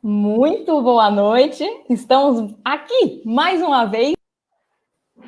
Muito boa noite, estamos aqui mais uma vez,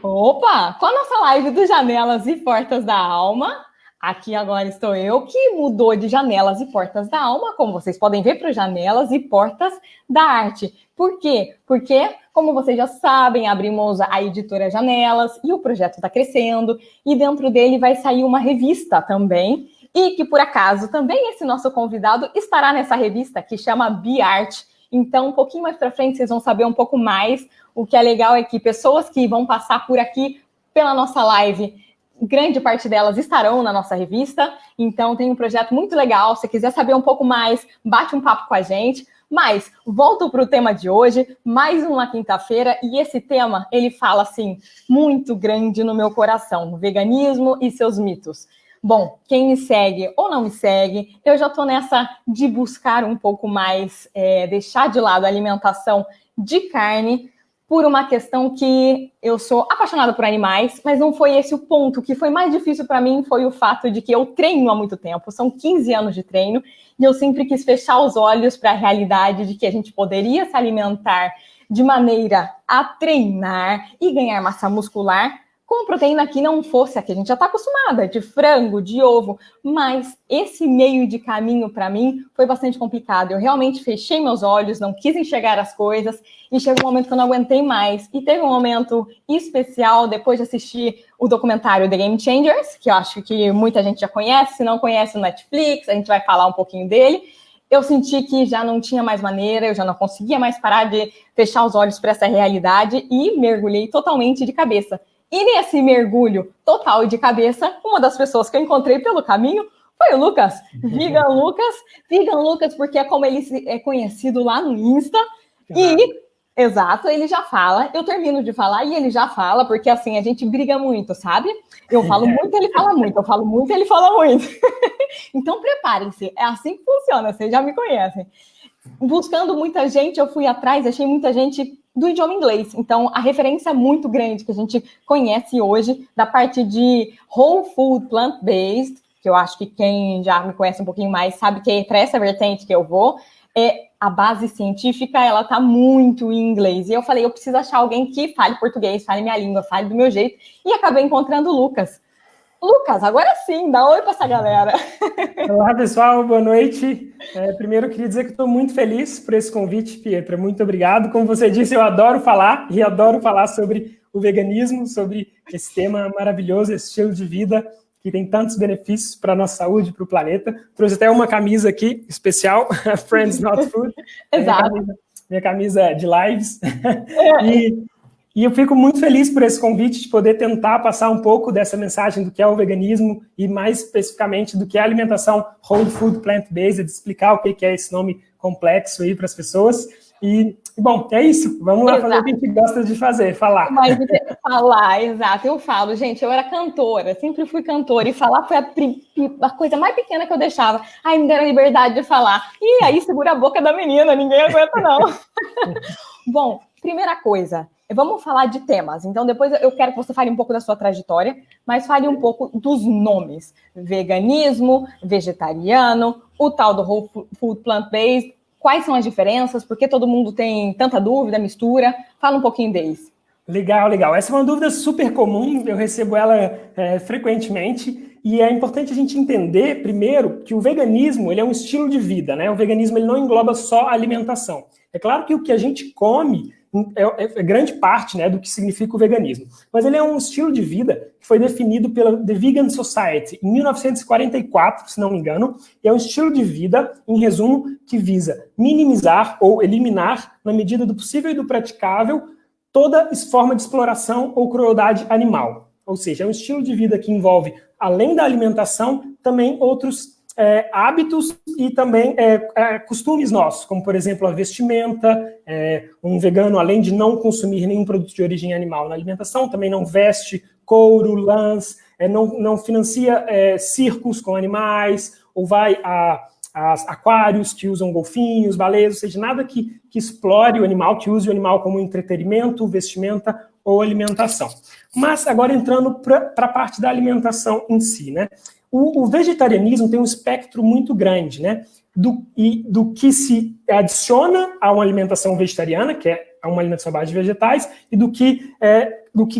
com a nossa live do Janelas e Portas da Alma. Aqui agora estou eu, que mudou de Janelas e Portas da Alma, como vocês podem ver, para Janelas e Portas da Arte. Por quê? Porque, como vocês já sabem, abrimos a editora Janelas e o projeto está crescendo, e dentro dele vai sair uma revista também, e que, por acaso, também esse nosso convidado estará nessa revista, que chama BeArt. Então, um pouquinho mais para frente, vocês vão saber um pouco mais. O que é legal é que pessoas que vão passar por aqui pela nossa live, grande parte delas estarão na nossa revista. Então, tem um projeto muito legal. Se quiser saber um pouco mais, bate um papo com a gente. Mas, volto para o tema de hoje, mais uma quinta-feira, e esse tema, ele fala, assim, muito grande no meu coração, o veganismo e seus mitos. Bom, quem me segue ou não me segue, eu já estou nessa de buscar um pouco mais, deixar de lado a alimentação de carne, por uma questão que eu sou apaixonada por animais, mas não foi esse o ponto. O que foi mais difícil para mim foi o fato de que eu treino há muito tempo, são 15 anos de treino, e eu sempre quis fechar os olhos para a realidade de que a gente poderia se alimentar de maneira a treinar e ganhar massa muscular com proteína que não fosse a que a gente já está acostumada, de frango, de ovo, mas esse meio de caminho para mim foi bastante complicado. Eu realmente fechei meus olhos, não quis enxergar as coisas, e chegou um momento que eu não aguentei mais. E teve um momento especial depois de assistir o documentário The Game Changers, que eu acho que muita gente já conhece, se não conhece, no Netflix, a gente vai falar um pouquinho dele. Eu senti que já não tinha mais maneira, eu já não conseguia mais parar de fechar os olhos para essa realidade e mergulhei totalmente de cabeça. E nesse mergulho total e de cabeça, uma das pessoas que eu encontrei pelo caminho foi o Lucas, Vegan Lucas, porque é como ele é conhecido lá no Insta. E, exato, ele já fala, eu termino de falar e ele já fala, porque assim, a gente briga muito, sabe? Eu falo muito, ele fala muito, eu falo muito, ele fala muito. Então preparem-se, é assim que funciona, vocês já me conhecem. Buscando muita gente, eu fui atrás, achei muita gente do idioma inglês. Então, a referência muito grande que a gente conhece hoje, da parte de whole food, plant-based, que eu acho que quem já me conhece um pouquinho mais sabe que é para essa vertente que eu vou, a base científica, ela tá muito em inglês. E eu falei, eu preciso achar alguém que fale português, fale minha língua, fale do meu jeito. E acabei encontrando o Lucas. Lucas, agora sim, dá oi para essa galera. Olá, pessoal, boa noite. Primeiro, eu queria dizer que estou muito feliz por esse convite, Pietra. Muito obrigado. Como você disse, eu adoro falar e adoro falar sobre o veganismo, sobre esse tema maravilhoso, esse estilo de vida que tem tantos benefícios para a nossa saúde, para o planeta. Trouxe até uma camisa aqui, especial, Friends Not Food. Exato. Minha camisa de lives. E eu fico muito feliz por esse convite de poder tentar passar um pouco dessa mensagem do que é o veganismo e mais especificamente do que é a alimentação whole food plant-based, de explicar o que é esse nome complexo aí para as pessoas. E, bom, é isso. Vamos lá fazer o que a gente gosta de fazer, falar. Mas falar, exato. Eu falo, gente, eu era cantora, sempre fui cantora, e falar foi a coisa mais pequena que eu deixava. Ai, me deram a liberdade de falar. E aí segura a boca da menina, ninguém aguenta não. Bom, primeira coisa, vamos falar de temas. Então, depois eu quero que você fale um pouco da sua trajetória, mas fale um pouco dos nomes. Veganismo, vegetariano, o tal do whole food plant-based. Quais são as diferenças? Por que todo mundo tem tanta dúvida, mistura? Fala um pouquinho deles. Legal, legal. Essa é uma dúvida super comum, eu recebo ela frequentemente, e é importante a gente entender, primeiro, que o veganismo ele é um estilo de vida, né? O veganismo ele não engloba só a alimentação. É claro que o que a gente come é grande parte, né, do que significa o veganismo. Mas ele é um estilo de vida que foi definido pela The Vegan Society em 1944, se não me engano, e é um estilo de vida, em resumo, que visa minimizar ou eliminar, na medida do possível e do praticável, toda forma de exploração ou crueldade animal. Ou seja, é um estilo de vida que envolve, além da alimentação, também outros hábitos e também costumes nossos, como, por exemplo, a vestimenta. Um vegano, além de não consumir nenhum produto de origem animal na alimentação, também não veste couro, lãs, não financia circos com animais, ou vai a aquários que usam golfinhos, baleias, ou seja, nada que explore o animal, que use o animal como entretenimento, vestimenta ou alimentação. Mas agora entrando para a parte da alimentação em si, né? O vegetarianismo tem um espectro muito grande, né? do que se adiciona a uma alimentação vegetariana, que é uma alimentação à base de vegetais, e do que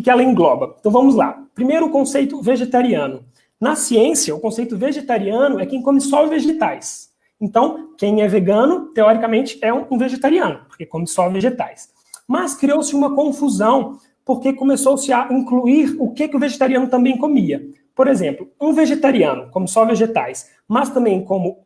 ela engloba. Então vamos lá. Primeiro, o conceito vegetariano. Na ciência, o conceito vegetariano é quem come só vegetais. Então, quem é vegano, teoricamente, é um vegetariano, porque come só vegetais. Mas criou-se uma confusão, porque começou-se a incluir o que o vegetariano também comia. Por exemplo, um vegetariano come só vegetais, mas também come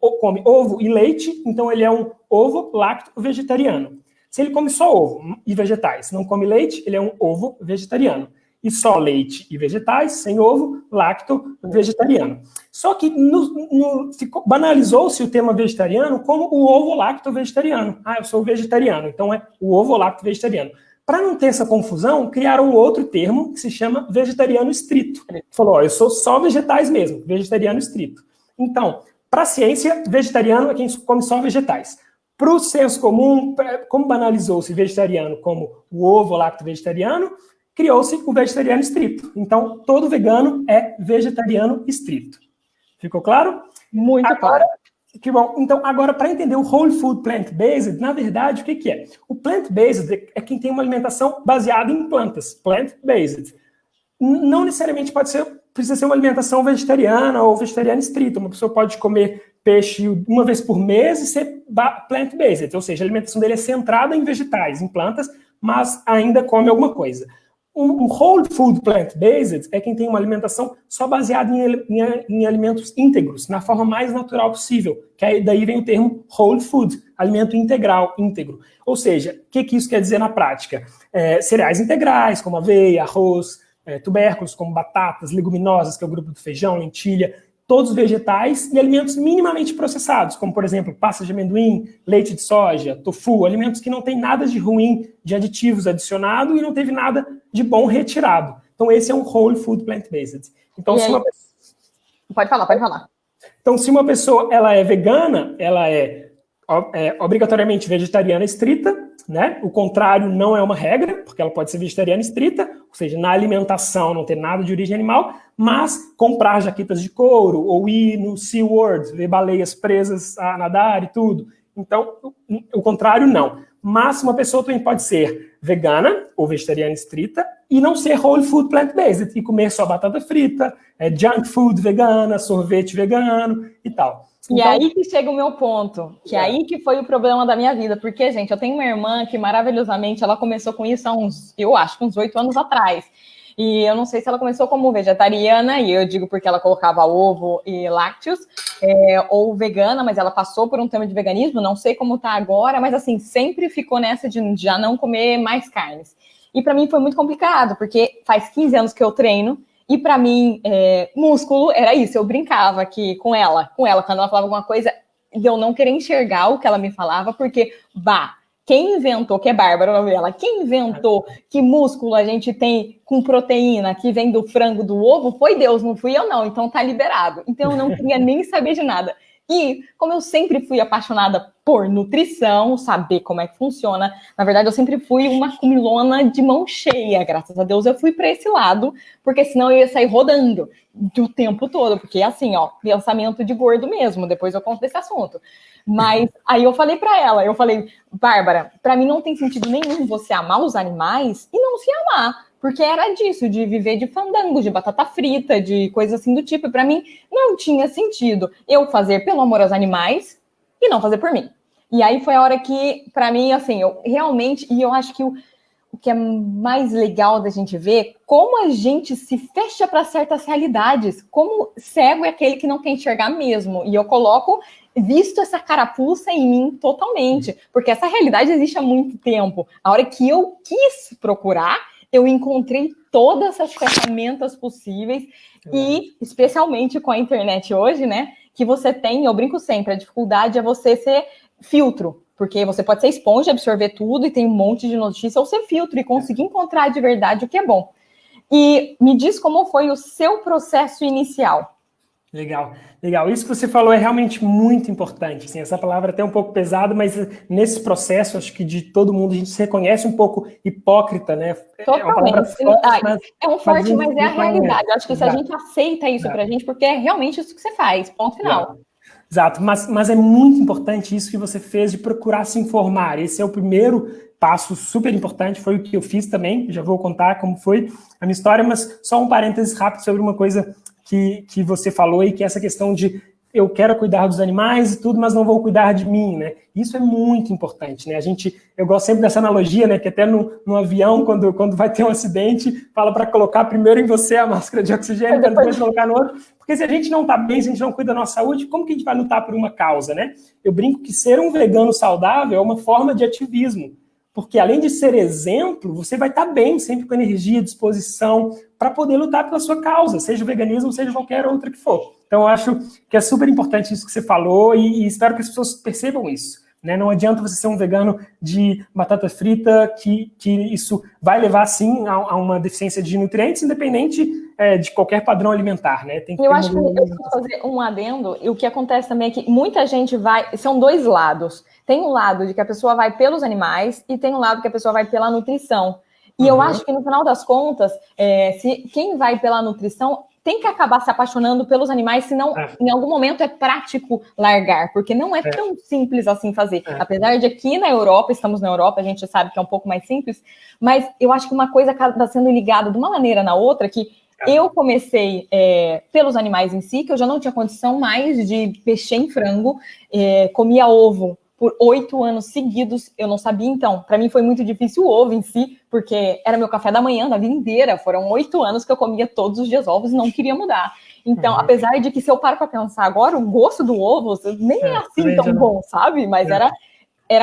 ovo e leite, então ele é um ovo-lacto-vegetariano. Se ele come só ovo e vegetais, não come leite, ele é um ovo-vegetariano. E só leite e vegetais, sem ovo, lacto-vegetariano. Só que banalizou-se o tema vegetariano como o ovo-lacto-vegetariano. Eu sou vegetariano, então é o ovo-lacto-vegetariano. Para não ter essa confusão, criaram um outro termo que se chama vegetariano estrito. Falou, eu sou só vegetais mesmo, vegetariano estrito. Então, para a ciência, vegetariano é quem come só vegetais. Para o senso comum, como banalizou-se vegetariano como o ovo-lacto-vegetariano, criou-se o vegetariano estrito. Então, todo vegano é vegetariano estrito. Ficou claro? Muito claro. Que bom. Então, agora, para entender o whole food plant-based, na verdade, o que é? O plant-based é quem tem uma alimentação baseada em plantas. Plant-based. Não necessariamente precisa ser uma alimentação vegetariana ou vegetariana estrita. Uma pessoa pode comer peixe uma vez por mês e ser plant-based. Ou seja, a alimentação dele é centrada em vegetais, em plantas, mas ainda come alguma coisa. Um whole food plant-based é quem tem uma alimentação só baseada em alimentos íntegros, na forma mais natural possível, que aí daí vem o termo whole food, alimento integral, íntegro. Ou seja, o que isso quer dizer na prática? Cereais integrais, como aveia, arroz, tubérculos, como batatas, leguminosas, que é o grupo do feijão, lentilha, todos vegetais e alimentos minimamente processados, como, por exemplo, pasta de amendoim, leite de soja, tofu, alimentos que não tem nada de ruim, de aditivos adicionado e não teve nada de bom retirado. Então, esse é um whole food plant-based. Então, Pode falar. Então, se uma pessoa ela é vegana, ela é obrigatoriamente vegetariana estrita, né? O contrário não é uma regra, porque ela pode ser vegetariana estrita, ou seja, na alimentação não ter nada de origem animal, mas comprar jaquetas de couro, ou ir no SeaWorld, ver baleias presas a nadar e tudo. Então, o contrário não. Mas uma pessoa também pode ser vegana ou vegetariana estrita e não ser whole food plant-based, e comer só batata frita, junk food vegana, sorvete vegano e tal. E aí que chega o meu ponto, que aí que foi o problema da minha vida, porque, gente, eu tenho uma irmã que maravilhosamente ela começou com isso há uns 8 anos atrás. E eu não sei se ela começou como vegetariana, e eu digo porque ela colocava ovo e lácteos, ou vegana, mas ela passou por um tema de veganismo, não sei como tá agora, mas assim, sempre ficou nessa de já não comer mais carnes. E para mim foi muito complicado, porque faz 15 anos que eu treino, e para mim, músculo era isso, eu brincava aqui com ela, quando ela falava alguma coisa, eu não queria enxergar o que ela me falava, porque, quem inventou, que é Bárbara, ela, quem inventou que músculo a gente tem com proteína que vem do frango, do ovo, foi Deus, não fui eu não, então tá liberado. Então eu não queria nem saber de nada. E como eu sempre fui apaixonada por nutrição, saber como é que funciona, na verdade eu sempre fui uma comilona de mão cheia, graças a Deus eu fui para esse lado, porque senão eu ia sair rodando o tempo todo, porque assim, pensamento de gordo mesmo, depois eu conto desse assunto. Mas aí eu falei para ela, Bárbara, para mim não tem sentido nenhum você amar os animais e não se amar. Porque era disso, de viver de fandango, de batata frita, de coisa assim do tipo. E para mim não tinha sentido eu fazer pelo amor aos animais e não fazer por mim. E aí foi a hora que, para mim, assim, eu realmente... E eu acho que o que é mais legal da gente ver, como a gente se fecha para certas realidades. Como cego é aquele que não quer enxergar mesmo. E eu visto essa carapuça em mim totalmente. Porque essa realidade existe há muito tempo. A hora que eu quis procurar... eu encontrei todas as ferramentas possíveis e, especialmente com a internet hoje, né, que você tem, eu brinco sempre, a dificuldade é você ser filtro, porque você pode ser esponja, absorver tudo e tem um monte de notícia, ou ser filtro e conseguir encontrar de verdade o que é bom. E me diz como foi o seu processo inicial. Legal. Isso que você falou é realmente muito importante. Assim, essa palavra é até um pouco pesada, mas nesse processo, acho que de todo mundo, a gente se reconhece um pouco hipócrita, né? Totalmente. Mas é a realidade. Eu acho que se a gente aceita isso pra gente, porque é realmente isso que você faz, ponto final. Exato, mas é muito importante isso que você fez de procurar se informar. Esse é o primeiro passo super importante, foi o que eu fiz também, já vou contar como foi a minha história, mas só um parênteses rápido sobre uma coisa que você falou aí, que é essa questão de eu quero cuidar dos animais e tudo, mas não vou cuidar de mim, né? Isso é muito importante, né? Eu gosto sempre dessa analogia, né? Que até no avião, quando vai ter um acidente, fala para colocar primeiro em você a máscara de oxigênio, para depois colocar no outro. Porque se a gente não está bem, se a gente não cuida da nossa saúde, como que a gente vai lutar por uma causa, né? Eu brinco que ser um vegano saudável é uma forma de ativismo. Porque além de ser exemplo, você vai estar bem, sempre com energia, disposição, para poder lutar pela sua causa, seja o veganismo, seja qualquer outra que for. Então, eu acho que é super importante isso que você falou e espero que as pessoas percebam isso. Né? Não adianta você ser um vegano de batata frita, que isso vai levar, sim, a uma deficiência de nutrientes, independente de qualquer padrão alimentar. Né? Tem que eu acho que eu posso fazer um adendo, e o que acontece também é que muita gente vai... São dois lados. Tem um lado de que a pessoa vai pelos animais e tem um lado que a pessoa vai pela nutrição. E eu acho que, no final das contas, quem vai pela nutrição tem que acabar se apaixonando pelos animais, senão em algum momento é prático largar, porque não é tão simples assim fazer. Apesar de aqui na Europa, estamos na Europa, a gente sabe que é um pouco mais simples, mas eu acho que uma coisa acaba sendo ligada de uma maneira na outra, que eu comecei pelos animais em si, que eu já não tinha condição mais de mexer em frango, comia ovo por 8 anos seguidos, eu não sabia, então, para mim foi muito difícil o ovo em si, porque era meu café da manhã da vida inteira, foram 8 anos que eu comia todos os dias ovos e não queria mudar. Então, apesar de que se eu paro para pensar agora, o gosto do ovo nem é assim tão bom, sabe? Mas era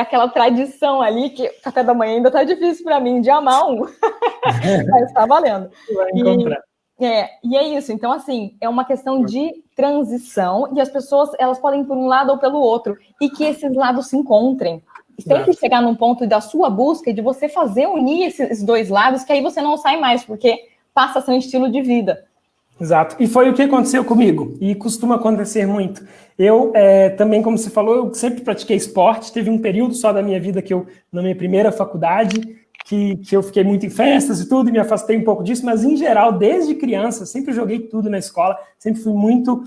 aquela tradição ali, que o café da manhã ainda tá difícil para mim de amar um, mas tá valendo. Vai encontrar. E é isso, então assim, é uma questão de transição e as pessoas, elas podem ir por um lado ou pelo outro, e que esses lados se encontrem. Tem que chegar num ponto da sua busca, de você unir esses dois lados, que aí você não sai mais, porque passa a ser um estilo de vida. Exato, e foi o que aconteceu comigo, e costuma acontecer muito. Eu também, como você falou, eu sempre pratiquei esporte, teve um período só da minha vida que eu, na minha primeira faculdade, que eu fiquei muito em festas e tudo, e me afastei um pouco disso, mas em geral, desde criança, sempre joguei tudo na escola, sempre fui muito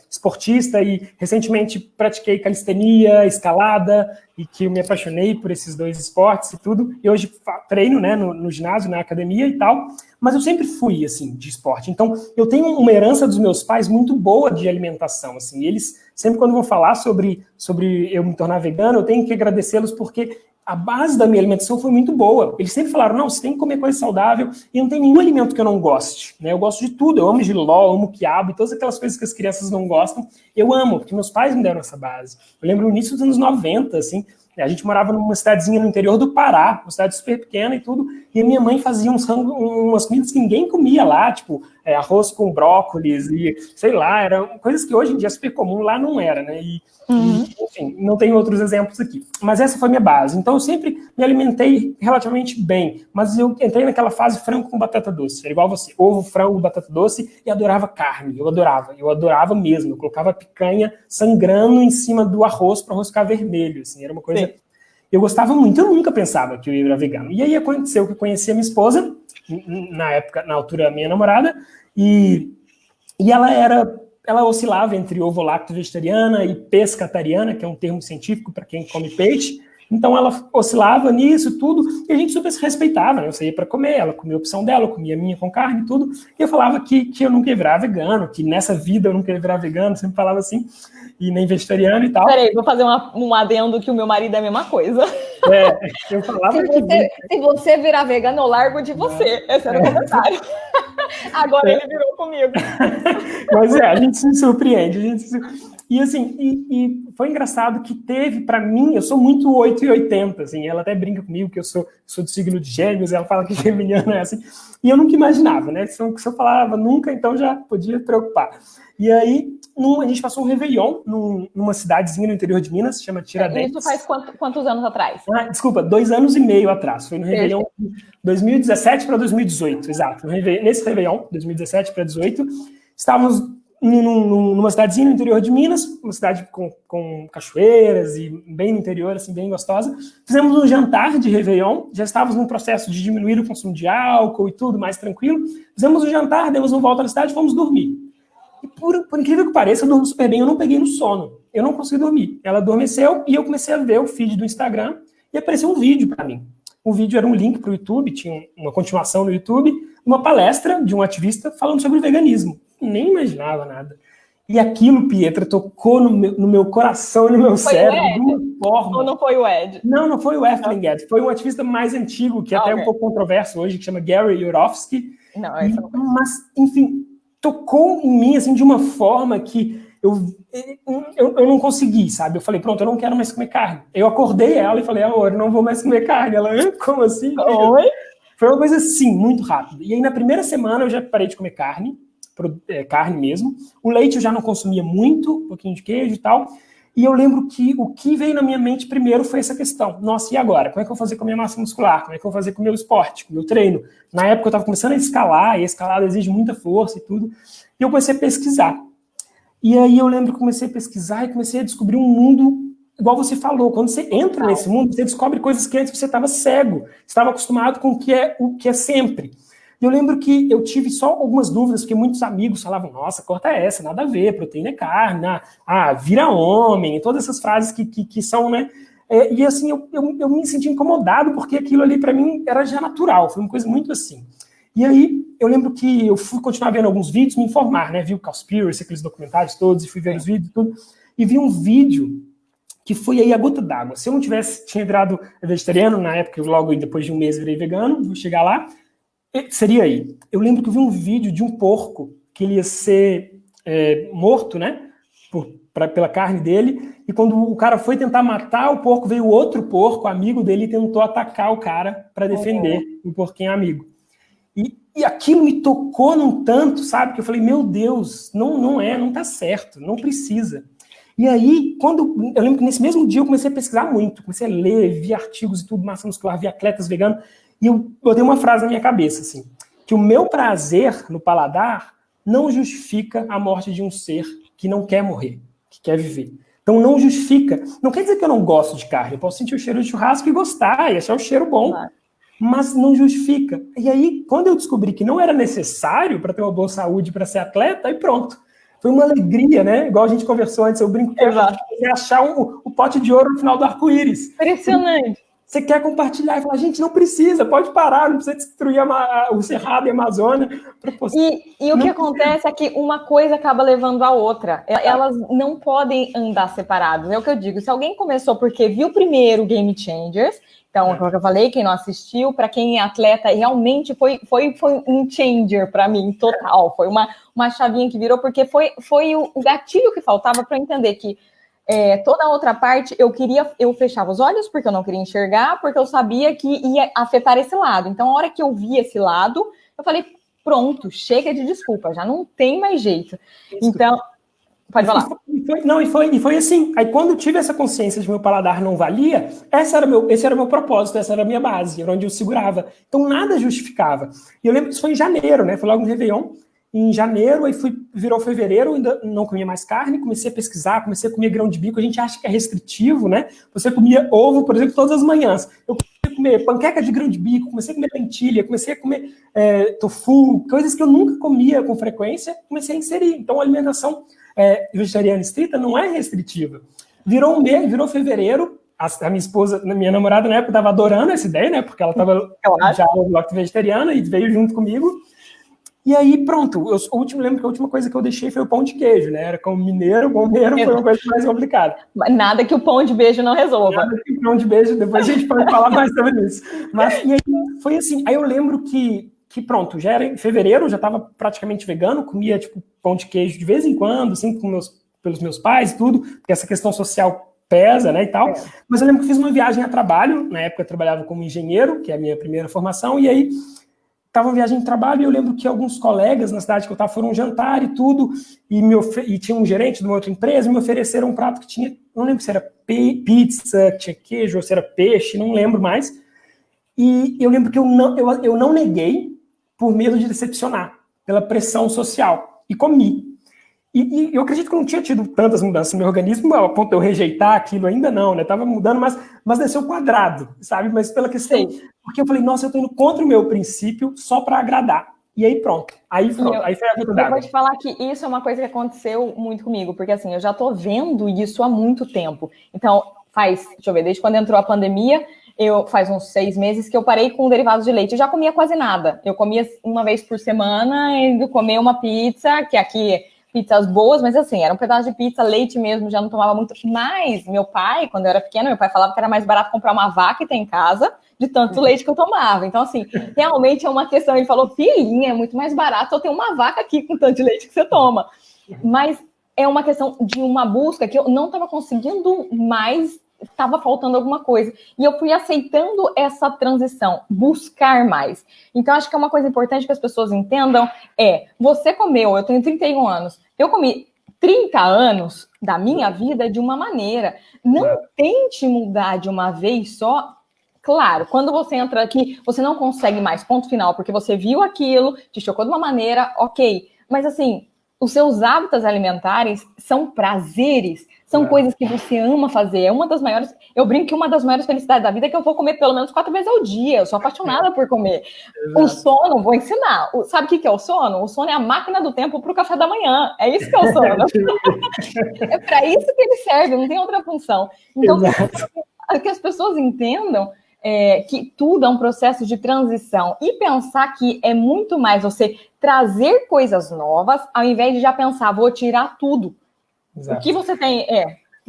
esportista e recentemente pratiquei calistenia, escalada, e que eu me apaixonei por esses dois esportes e tudo, e hoje treino, né, no ginásio, na academia e tal, mas eu sempre fui, assim, de esporte. Então, eu tenho uma herança dos meus pais muito boa de alimentação, assim, e eles, sempre quando vão falar sobre eu me tornar vegano, eu tenho que agradecê-los porque a base da minha alimentação foi muito boa. Eles sempre falaram, não, você tem que comer coisa saudável, e não tem nenhum alimento que eu não goste, né? Eu gosto de tudo, eu amo jiló, amo quiabo, e todas aquelas coisas que as crianças não gostam, eu amo, porque meus pais me deram essa base. Eu lembro no início dos anos 90, assim, a gente morava numa cidadezinha no interior do Pará, uma cidade super pequena e tudo, e a minha mãe fazia umas comidas que ninguém comia lá, tipo, arroz com brócolis e, sei lá, eram coisas que hoje em dia é super comum, lá não era, né? E, enfim, não tenho outros exemplos aqui. Mas essa foi a minha base. Então, eu sempre me alimentei relativamente bem, mas eu entrei naquela fase frango com batata doce, era igual você, ovo, frango, batata doce, e adorava carne, eu adorava mesmo, eu colocava picanha sangrando em cima do arroz para o arroz ficar vermelho, assim, era uma coisa... Eu gostava muito, eu nunca pensava que eu ia virar vegano. E aí aconteceu que eu conheci a minha esposa, na altura, minha namorada, e ela oscilava entre ovo-lacto vegetariana e pescatariana, que é um termo científico para quem come peixe. Então ela oscilava nisso tudo, e a gente super se respeitava, né? Eu saía para comer, ela comia a opção dela, eu comia a minha com carne e tudo, e eu falava que eu nunca ia virar vegano, que nessa vida eu nunca ia virar vegano, sempre falava assim, e nem vegetariano e tal. Peraí, vou fazer um adendo que o meu marido é a mesma coisa. Eu falava se você virar vegano, eu largo de você. Esse era o comentário. Agora ele virou comigo. Mas a gente se surpreende. E assim, e foi engraçado que teve, para mim, eu sou muito 880, assim, ela até brinca comigo que eu sou do signo de Gêmeos, ela fala que geminiano é assim, e eu nunca imaginava, né? Se eu falava nunca, então já podia preocupar. E aí, a gente passou um Réveillon numa cidadezinha no interior de Minas, chama Tiradentes. Isso faz quantos anos atrás? Desculpa, 2 anos e meio atrás. Foi no Réveillon de 2017 para 2018, exato. Nesse Réveillon, 2017 para 2018, estávamos numa cidadezinha no interior de Minas, uma cidade com cachoeiras e bem no interior, assim, bem gostosa. Fizemos um jantar de Réveillon, já estávamos num processo de diminuir o consumo de álcool e tudo, mais tranquilo. Fizemos um jantar, demos uma volta na cidade e fomos dormir. E por incrível que pareça, eu durmo super bem, eu não peguei no sono. eu não consegui dormir. Ela adormeceu e eu comecei a ver o feed do Instagram e apareceu um vídeo para mim. O vídeo era um link para o YouTube, tinha uma continuação no YouTube, uma palestra de um ativista falando sobre veganismo. Nem imaginava nada. E aquilo, Pietra, tocou no meu coração e no meu cérebro de uma forma... Ou não foi o Ed? Não foi o Efteling Ed. Foi um ativista mais antigo, que até é um pouco controverso hoje, que chama Gary Yourofsky. Não, esse não foi. Mas, enfim, tocou em mim assim, de uma forma que eu não consegui, sabe? Eu falei, pronto, eu não quero mais comer carne. Eu acordei ela e falei, amor, eu não vou mais comer carne. Ela, como assim? Oi? Foi uma coisa assim, muito rápida. E aí, na primeira semana, eu já parei de comer carne, carne mesmo. O leite eu já não consumia muito, um pouquinho de queijo e tal. E eu lembro que o que veio na minha mente primeiro foi essa questão. Nossa, e agora? Como é que eu vou fazer com a minha massa muscular? Como é que eu vou fazer com o meu esporte, com o meu treino? Na época eu estava começando a escalar, e a escalada exige muita força e tudo. E eu comecei a pesquisar. E aí eu lembro que comecei a pesquisar e comecei a descobrir um mundo, igual você falou, quando você entra nesse mundo, você descobre coisas que antes você estava cego, estava acostumado com o que é sempre. E eu lembro que eu tive só algumas dúvidas, porque muitos amigos falavam, nossa, corta essa, nada a ver, proteína é carne, vira homem, todas essas frases que são, né? E assim, eu me senti incomodado, porque aquilo ali para mim era já natural, foi uma coisa muito assim. E aí, eu lembro que eu fui continuar vendo alguns vídeos, me informar, né? Vi o Cowspiracy, aqueles documentários todos, e fui ver os vídeos e tudo. E vi um vídeo que foi aí a gota d'água. Se eu não tinha virado vegetariano, na época, logo depois de um mês virei vegano, vou chegar lá, seria aí. Eu lembro que eu vi um vídeo de um porco, que ele ia ser morto, né? Pela carne dele, e quando o cara foi tentar matar o porco, veio outro porco, amigo dele, e tentou atacar o cara para defender o porquinho amigo. E aquilo me tocou num tanto, sabe? Que eu falei, meu Deus, não tá certo, não precisa. E aí, eu lembro que nesse mesmo dia eu comecei a pesquisar muito, comecei a ler, vi artigos e tudo, massa muscular, vi atletas veganos, e eu botei uma frase na minha cabeça, assim, que o meu prazer no paladar não justifica a morte de um ser que não quer morrer, que quer viver. Então não justifica. Não quer dizer que eu não gosto de carne, eu posso sentir o cheiro de churrasco e gostar, e achar o cheiro bom. Claro. Mas não justifica. E aí, quando eu descobri que não era necessário para ter uma boa saúde, para ser atleta, aí pronto. Foi uma alegria, né? Igual a gente conversou antes, eu brinco que é achar o pote de ouro no final do arco-íris. Impressionante. Você quer compartilhar e falar, gente, não precisa, pode parar, não precisa destruir o Cerrado e a Amazônia. E o que acontece é que uma coisa acaba levando a outra. Elas não podem andar separadas. É o que eu digo. Se alguém começou porque viu primeiro Game Changers, então, como eu falei, quem não assistiu, para quem é atleta, realmente foi um changer para mim, total. Foi uma chavinha que virou, porque foi o gatilho que faltava para entender que toda a outra parte, eu fechava os olhos, porque eu não queria enxergar, porque eu sabia que ia afetar esse lado. Então, a hora que eu vi esse lado, eu falei, pronto, chega de desculpa, já não tem mais jeito. Então... Pode falar. E foi assim. Aí quando eu tive essa consciência de que meu paladar não valia, esse era o meu propósito, essa era a minha base, era onde eu segurava. Então nada justificava. E eu lembro que isso foi em janeiro, né? Foi logo no Réveillon. Em janeiro, aí virou fevereiro, ainda não comia mais carne, comecei a pesquisar, comecei a comer grão de bico. A gente acha que é restritivo, né? Você comia ovo, por exemplo, todas as manhãs. Eu comecei a comer panqueca de grão de bico, comecei a comer lentilha, comecei a comer tofu, coisas que eu nunca comia com frequência, comecei a inserir. Então a alimentação vegetariana estrita não é restritiva. Virou um mês, virou fevereiro, a minha esposa, minha namorada na época estava adorando essa ideia, né? Porque ela estava já no bloco vegetariana e veio junto comigo. E aí, pronto, lembro que a última coisa que eu deixei foi o pão de queijo, né? Era como mineiro, foi uma coisa mais complicada. Nada que o pão de beijo não resolva. Nada que o pão de beijo, depois a gente pode falar mais sobre isso. Mas, e aí, foi assim, aí eu lembro que pronto, já era em fevereiro, eu já estava praticamente vegano, comia, tipo, pão de queijo de vez em quando, assim, pelos meus pais e tudo, porque essa questão social pesa, né, e tal. Mas eu lembro que fiz uma viagem a trabalho, na época eu trabalhava como engenheiro, que é a minha primeira formação, e aí estava uma viagem de trabalho, e eu lembro que alguns colegas na cidade que eu estava foram jantar e tudo, e tinha um gerente de uma outra empresa, me ofereceram um prato que tinha, não lembro se era pizza, tinha queijo, ou se era peixe, não lembro mais. E eu lembro que eu não neguei, por medo de decepcionar, pela pressão social, e comi. E eu acredito que eu não tinha tido tantas mudanças no meu organismo, a ponto de eu rejeitar aquilo ainda não, né? Tava mudando, mas desceu quadrado, sabe? Mas pela questão... Porque eu falei, nossa, eu tô indo contra o meu princípio só para agradar. e aí pronto. Aí pronto, aí foi a gota d'água. Eu vou te falar que isso é uma coisa que aconteceu muito comigo, porque assim, eu já tô vendo isso há muito tempo. Então, deixa eu ver, desde quando entrou a pandemia, faz uns 6 meses que eu parei com derivados de leite. Eu já comia quase nada. Eu comia uma vez por semana, e comer uma pizza, que aqui, pizzas boas, mas assim, era um pedaço de pizza, leite mesmo, já não tomava muito. Mas meu pai, quando eu era pequena, meu pai falava que era mais barato comprar uma vaca e ter em casa, de tanto leite que eu tomava. Então, assim, realmente é uma questão. Ele falou, filhinha, é muito mais barato eu ter uma vaca aqui com tanto de leite que você toma. Mas é uma questão de uma busca que eu não estava conseguindo mais, estava faltando alguma coisa. E eu fui aceitando essa transição, buscar mais. Então, acho que é uma coisa importante que as pessoas entendam você comeu, eu tenho 31 anos, eu comi 30 anos da minha vida de uma maneira. Não tente mudar de uma vez só. Claro, quando você entra aqui, você não consegue mais, ponto final, porque você viu aquilo, te chocou de uma maneira, ok. Mas assim, os seus hábitos alimentares são prazeres, são coisas que você ama fazer. É uma das maiores, eu brinco que uma das maiores felicidades da vida é que eu vou comer pelo menos 4 vezes ao dia. Eu sou apaixonada por comer. Exato. O sono, vou ensinar. Sabe o que é o sono? O sono é a máquina do tempo para o café da manhã. É isso que é o sono. É para isso que ele serve, não tem outra função. Então, que as pessoas entendam que tudo é um processo de transição e pensar que é muito mais você trazer coisas novas ao invés de já pensar, vou tirar tudo. Exato. O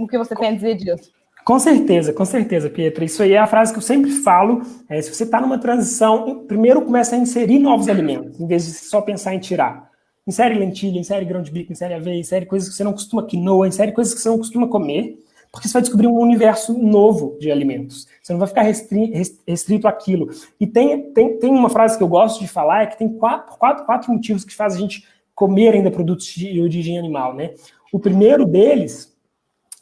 que você tem a dizer disso? Com certeza, Pietra. Isso aí é a frase que eu sempre falo. Se você está numa transição, primeiro começa a inserir novos alimentos, em vez de só pensar em tirar. Insere lentilha, insere grão de bico, insere aveia, insere coisas que você não costuma quinoa, insere coisas que você não costuma comer, porque você vai descobrir um universo novo de alimentos. Você não vai ficar restrito àquilo. E tem uma frase que eu gosto de falar, que tem quatro motivos que fazem a gente comer ainda produtos de origem animal, né? O primeiro deles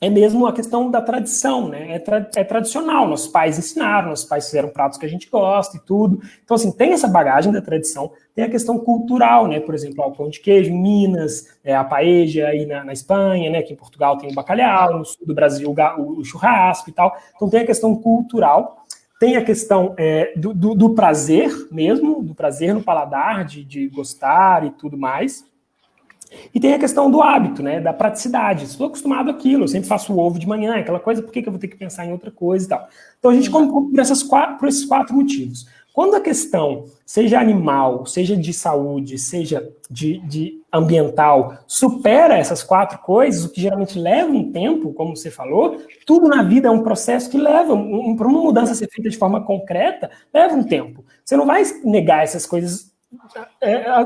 é mesmo a questão da tradição, né? É tradicional, nossos pais ensinaram, nossos pais fizeram pratos que a gente gosta e tudo. Então, assim, tem essa bagagem da tradição, tem a questão cultural, né? Por exemplo, o pão de queijo em Minas, a paella aí na Espanha, né? Aqui em Portugal tem o bacalhau, no sul do Brasil o churrasco e tal. Então, tem a questão cultural, tem a questão do prazer mesmo, do prazer no paladar, de gostar e tudo mais. E tem a questão do hábito, né, da praticidade. Estou acostumado àquilo, eu sempre faço o ovo de manhã, aquela coisa, por que eu vou ter que pensar em outra coisa e tal? Então a gente come por esses 4 motivos. Quando a questão, seja animal, seja de saúde, seja de ambiental, supera essas 4 coisas, o que geralmente leva um tempo, como você falou, tudo na vida é um processo que leva, para uma mudança ser feita de forma concreta, leva um tempo. Você não vai negar essas coisas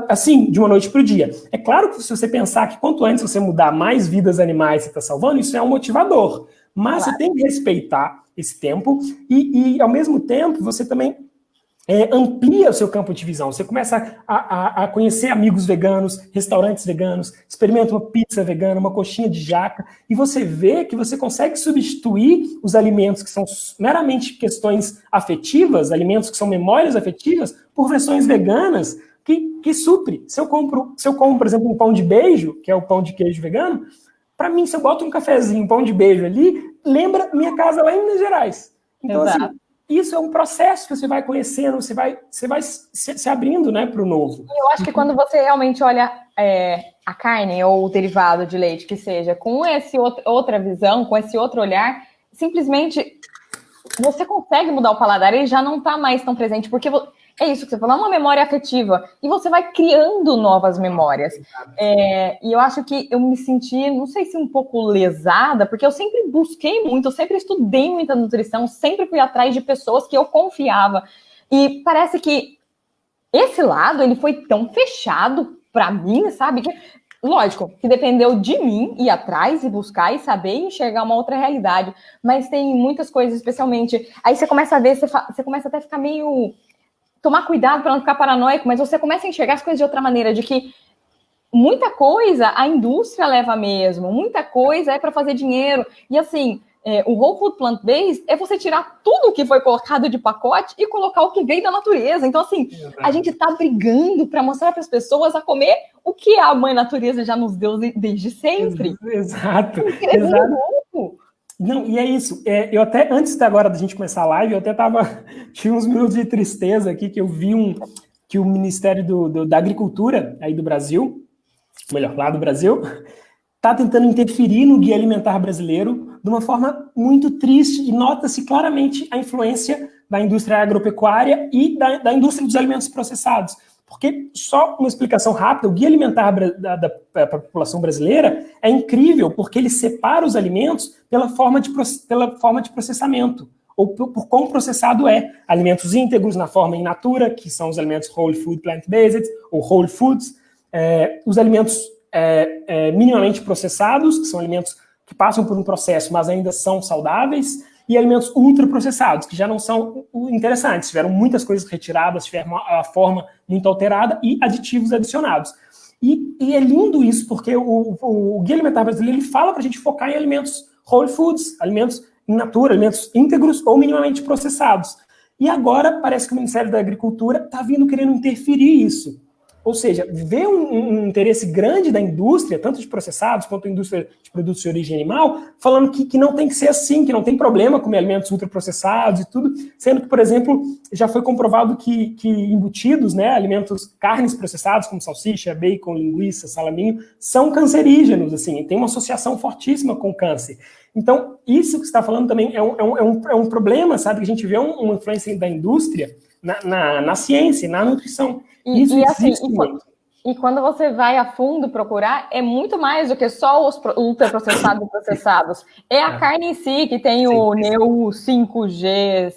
assim, de uma noite para o dia. É claro que se você pensar que quanto antes você mudar, mais vidas animais você está salvando, isso é um motivador. Mas você tem que respeitar esse tempo e ao mesmo tempo, você também amplia o seu campo de visão. Você começa a conhecer amigos veganos, restaurantes veganos, experimenta uma pizza vegana, uma coxinha de jaca, e você vê que você consegue substituir os alimentos que são meramente questões afetivas, alimentos que são memórias afetivas, por versões veganas que supre. Se eu compro, por exemplo, um pão de beijo, que é o pão de queijo vegano, para mim, se eu boto um cafezinho, um pão de beijo ali, lembra minha casa lá em Minas Gerais. Então, assim, isso é um processo que você vai conhecendo, você vai se abrindo, né, para o novo. Eu acho que quando você realmente olha a carne ou o derivado de leite, que seja, com esse outra visão, com esse outro olhar, simplesmente você consegue mudar o paladar, ele já não está mais tão presente, porque é isso que você falou, é uma memória afetiva, e você vai criando novas memórias. E eu acho que eu me senti, não sei se um pouco lesada, porque eu sempre busquei muito, eu sempre estudei muita nutrição, sempre fui atrás de pessoas que eu confiava, e parece que esse lado, ele foi tão fechado para mim, sabe? Lógico, que dependeu de mim ir atrás e buscar e saber enxergar uma outra realidade, mas tem muitas coisas, especialmente, aí você começa a ver, você começa até a ficar meio... tomar cuidado para não ficar paranoico, mas você começa a enxergar as coisas de outra maneira, de que muita coisa a indústria leva mesmo, muita coisa é para fazer dinheiro, e assim, o Whole Food Plant-Based é você tirar tudo que foi colocado de pacote e colocar o que veio da natureza. Então, assim, a gente está brigando para mostrar para as pessoas a comer o que a mãe natureza já nos deu desde sempre. Exato. Não, e é isso. Eu até, antes agora da gente começar a live, eu até tinha uns minutos de tristeza aqui, que eu vi que o Ministério da Agricultura aí do Brasil, melhor, lá do Brasil, está tentando interferir no guia alimentar brasileiro de uma forma muito triste e nota-se claramente a influência da indústria agropecuária e da indústria dos alimentos processados. Porque, só uma explicação rápida, o guia alimentar da população brasileira é incrível porque ele separa os alimentos pela forma de processamento, ou por quão processado é. Alimentos íntegros na forma in natura, que são os alimentos whole food plant-based, ou whole foods, os alimentos minimamente processados, que são alimentos que passam por um processo, mas ainda são saudáveis, e alimentos ultraprocessados, que já não são interessantes, tiveram muitas coisas retiradas, tiveram a forma muito alterada e aditivos adicionados. E é lindo isso, porque o Guia Alimentar Brasileiro ele fala para a gente focar em alimentos whole foods, alimentos in natura, alimentos íntegros ou minimamente processados. E agora parece que o Ministério da Agricultura está vindo querendo interferir isso. Ou seja, vê um interesse grande da indústria, tanto de processados quanto da indústria de produtos de origem animal, falando que não tem que ser assim, que não tem problema comer alimentos ultraprocessados e tudo, sendo que, por exemplo, já foi comprovado que embutidos, né, alimentos, carnes processadas, como salsicha, bacon, linguiça, salaminho, são cancerígenos, assim, tem uma associação fortíssima com o câncer. Então, isso que você está falando também é um problema, sabe, que a gente vê uma influência da indústria na ciência, na nutrição. Isso existe muito. E quando você vai a fundo procurar, é muito mais do que só os ultraprocessados e processados. É a carne em si, que tem o Neu 5G,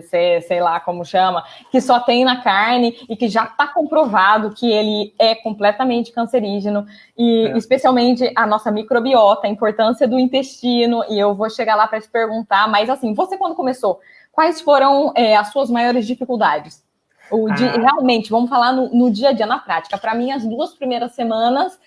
sei lá como chama, que só tem na carne e que já está comprovado que ele é completamente cancerígeno, e especialmente a nossa microbiota, a importância do intestino, e eu vou chegar lá para te perguntar, mas assim, você quando começou, quais foram as suas maiores dificuldades? Realmente, vamos falar no dia a dia, na prática. Para mim, as 2 primeiras semanas,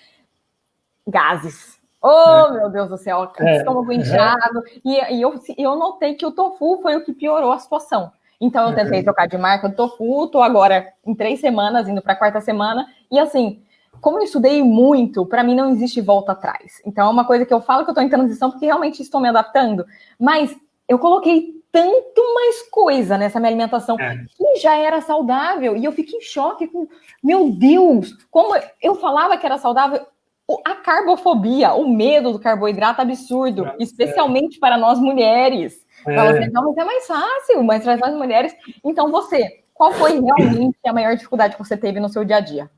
gases. Oh, meu Deus do céu, estômago inchado. E eu notei que o tofu foi o que piorou a situação. Então, eu tentei trocar de marca do tofu, estou agora em 3 semanas, indo para a 4ª semana. E assim, como eu estudei muito, para mim não existe volta atrás. Então, é uma coisa que eu falo que eu estou em transição, porque realmente estou me adaptando. Mas eu coloquei tanto mais coisa nessa minha alimentação que já era saudável, e eu fiquei em choque com, meu Deus, como eu falava que era saudável, a carbofobia, o medo do carboidrato absurdo, especialmente para nós mulheres. Não, mas é mais fácil, mas para nós mulheres. Então qual foi realmente a maior dificuldade que você teve no seu dia a dia?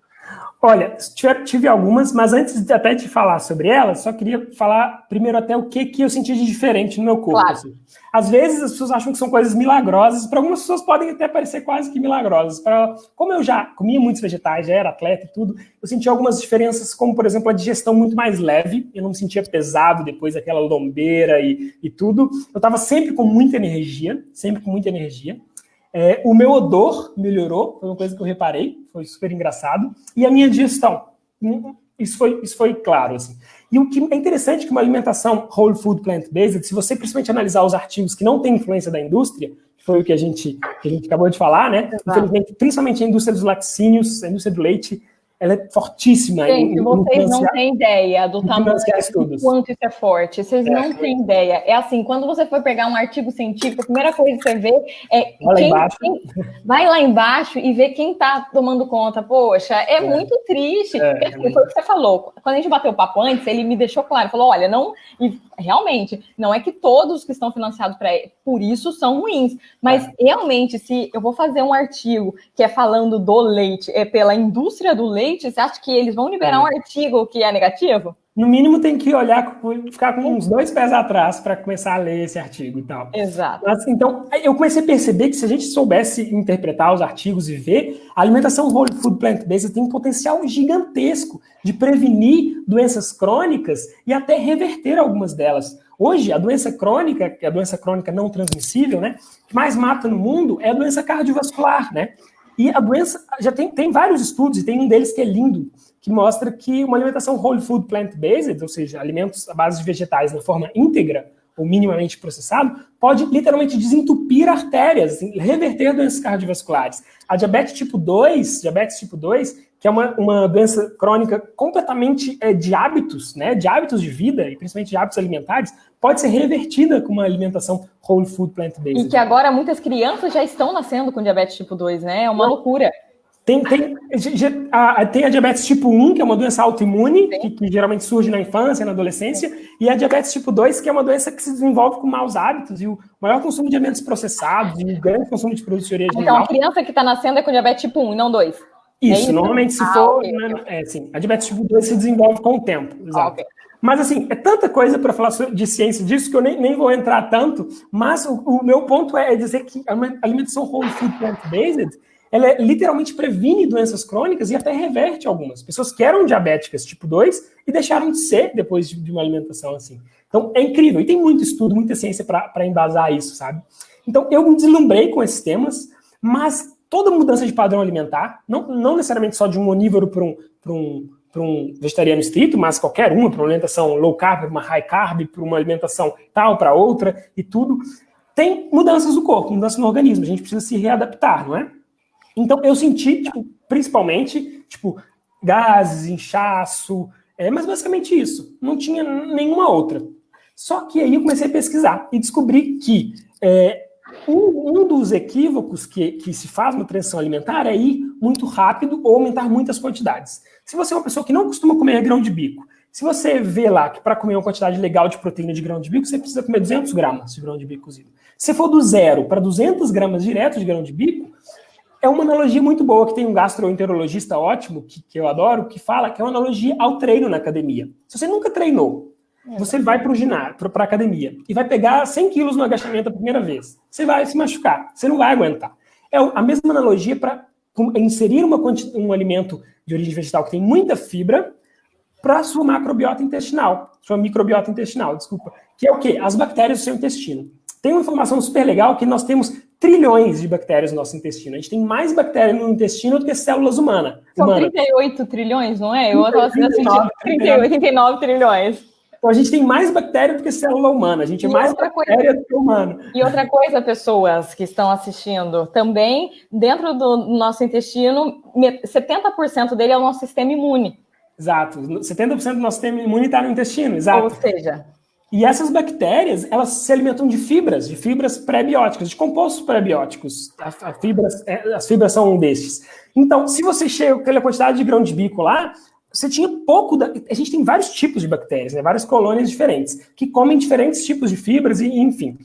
Olha, tive algumas, mas antes até de falar sobre elas, só queria falar primeiro até o que eu senti de diferente no meu corpo. Claro. Assim. Às vezes as pessoas acham que são coisas milagrosas, para algumas pessoas podem até parecer quase que milagrosas. Como eu já comia muitos vegetais, já era atleta e tudo, eu senti algumas diferenças, como por exemplo a digestão muito mais leve, eu não me sentia pesado depois daquela lombeira e tudo. Eu estava sempre com muita energia, o meu odor melhorou, foi uma coisa que eu reparei, foi super engraçado. E a minha digestão, isso foi claro, assim. E o que é interessante é que uma alimentação whole food plant-based, se você principalmente analisar os artigos que não têm influência da indústria, que foi o que a gente acabou de falar, né? Infelizmente, principalmente a indústria dos laticínios, a indústria do leite, ela é fortíssima. Gente, vocês não têm ideia do tamanho, do quanto isso é forte. Vocês não têm ideia. É assim, quando você for pegar um artigo científico, a primeira coisa que você vê é vai lá embaixo e vê quem está tomando conta. Poxa, é muito triste. Foi o que você falou. Quando a gente bateu o papo antes, ele me deixou claro. Falou, olha, realmente, não é que todos que estão financiados por isso são ruins. Mas realmente, se eu vou fazer um artigo que é falando do leite, pela indústria do leite, você acha que eles vão liberar um artigo que é negativo? No mínimo tem que olhar, ficar com uns 2 pés atrás para começar a ler esse artigo e tal. Exato. Mas, então, eu comecei a perceber que se a gente soubesse interpretar os artigos e ver, a alimentação whole food plant-based tem um potencial gigantesco de prevenir doenças crônicas e até reverter algumas delas. Hoje, a doença crônica, que é a doença crônica não transmissível, né, que mais mata no mundo é a doença cardiovascular, né? E a doença, já tem vários estudos, e tem um deles que é lindo, que mostra que uma alimentação whole food plant-based, ou seja, alimentos à base de vegetais na forma íntegra ou minimamente processado, pode literalmente desentupir artérias, reverter doenças cardiovasculares. A diabetes tipo 2, que é uma doença crônica completamente de hábitos, né, de hábitos de vida, e principalmente de hábitos alimentares, pode ser revertida com uma alimentação whole food plant-based. E que agora muitas crianças já estão nascendo com diabetes tipo 2, né? É uma loucura. Tem a diabetes tipo 1, que é uma doença autoimune, que geralmente surge na infância, na adolescência, e a diabetes tipo 2, que é uma doença que se desenvolve com maus hábitos, e o maior consumo de alimentos processados, e o grande consumo de produtos de origem Então, animal. a criança que está nascendo é com diabetes tipo 1 e não 2. Isso, normalmente se for... Okay. Sim, a diabetes tipo 2 se desenvolve com o tempo, exato. Okay. Mas, assim, é tanta coisa para falar de ciência disso que eu nem vou entrar tanto, mas o meu ponto é dizer que a alimentação whole food plant-based, ela literalmente previne doenças crônicas e até reverte algumas. Pessoas que eram diabéticas tipo 2 e deixaram de ser depois de uma alimentação assim. Então, é incrível. E tem muito estudo, muita ciência para embasar isso, sabe? Então, eu me deslumbrei com esses temas, mas toda mudança de padrão alimentar, não necessariamente só de um onívoro para um vegetariano estrito, mas qualquer uma, para uma alimentação low carb, para uma high carb, para uma alimentação tal, para outra e tudo, tem mudanças no corpo, mudanças no organismo. A gente precisa se readaptar, não é? Então, eu senti, principalmente, gases, inchaço, mas basicamente isso. Não tinha nenhuma outra. Só que aí eu comecei a pesquisar e descobri que um dos equívocos que se faz na transição alimentar é ir muito rápido ou aumentar muitas quantidades. Se você é uma pessoa que não costuma comer grão de bico, se você vê lá que para comer uma quantidade legal de proteína de grão de bico, você precisa comer 200 gramas de grão de bico cozido. Se for do 0 para 200 gramas direto de grão de bico, é uma analogia muito boa, que tem um gastroenterologista ótimo, que eu adoro, que fala que é uma analogia ao treino na academia. Se você nunca treinou, você vai para o ginásio, para a academia, e vai pegar 100 quilos no agachamento a primeira vez. Você vai se machucar, você não vai aguentar. É a mesma analogia para inserir um alimento de origem vegetal que tem muita fibra para a sua macrobiota intestinal, sua microbiota intestinal, desculpa, que é o quê? As bactérias do seu intestino. Tem uma informação super legal que nós temos trilhões de bactérias no nosso intestino. A gente tem mais bactérias no intestino do que células humanas. São 38 trilhões, não é? Eu estava assistindo 39 trilhões. Então, a gente tem mais bactéria do que célula humana. A gente é mais bactéria do que humano. E outra coisa, pessoas que estão assistindo, também, dentro do nosso intestino, 70% dele é o nosso sistema imune. Exato. 70% do nosso sistema imune está no intestino, exato. Ou seja... E essas bactérias, elas se alimentam de fibras pré-bióticas, de compostos pré-bióticos. As fibras são um desses. Então, se você chega com aquela quantidade de grão de bico lá, você tinha pouco... A gente tem vários tipos de bactérias, né? Várias colônias diferentes, que comem diferentes tipos de fibras e enfim.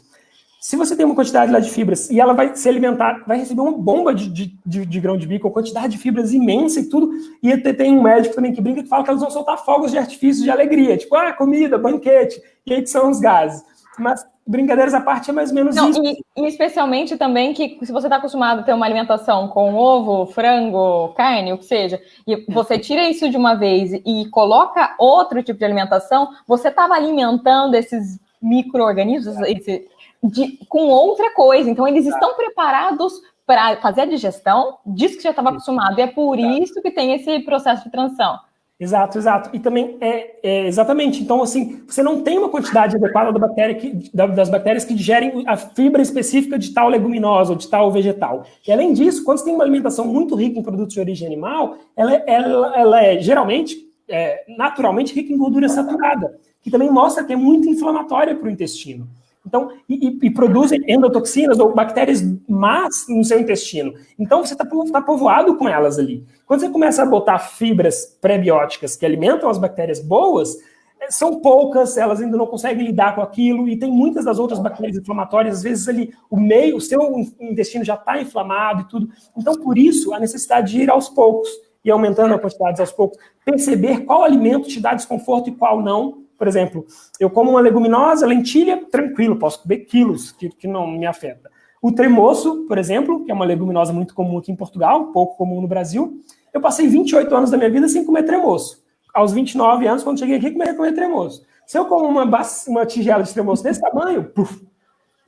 Se você tem uma quantidade lá de fibras e ela vai se alimentar, vai receber uma bomba de grão de bico, uma quantidade de fibras imensa e tudo, e tem um médico também que brinca que fala que elas vão soltar fogos de artifício de alegria, tipo, comida, banquete, e aí que são os gases. Mas, brincadeiras à parte, é mais ou menos isso. E especialmente também que se você está acostumado a ter uma alimentação com ovo, frango, carne, o que seja, e você tira isso de uma vez e coloca outro tipo de alimentação, você estava alimentando esses micro-organismos, com outra coisa. Então, eles estão preparados para fazer a digestão disso que já estava acostumado. E é por isso que tem esse processo de transição. Exato. E também exatamente. Então, assim, você não tem uma quantidade adequada das bactérias que digerem a fibra específica de tal leguminosa ou de tal vegetal. E, além disso, quando você tem uma alimentação muito rica em produtos de origem animal, ela é geralmente, naturalmente, rica em gordura saturada, que também mostra que é muito inflamatória para o intestino. Então, e produzem endotoxinas ou bactérias más no seu intestino. Então, você está povoado com elas ali. Quando você começa a botar fibras pré-bióticas que alimentam as bactérias boas, são poucas, elas ainda não conseguem lidar com aquilo, e tem muitas das outras bactérias inflamatórias, às vezes ali o seu intestino já está inflamado e tudo. Então, por isso, a necessidade de ir aos poucos, e aumentando a quantidade aos poucos, perceber qual alimento te dá desconforto e qual não. Por exemplo, eu como uma leguminosa, lentilha, tranquilo, posso comer quilos, que não me afeta. O tremoço, por exemplo, que é uma leguminosa muito comum aqui em Portugal, pouco comum no Brasil, eu passei 28 anos da minha vida sem comer tremoço. Aos 29 anos, quando cheguei aqui, comecei a comer tremoço. Se eu como uma tigela de tremoço desse tamanho,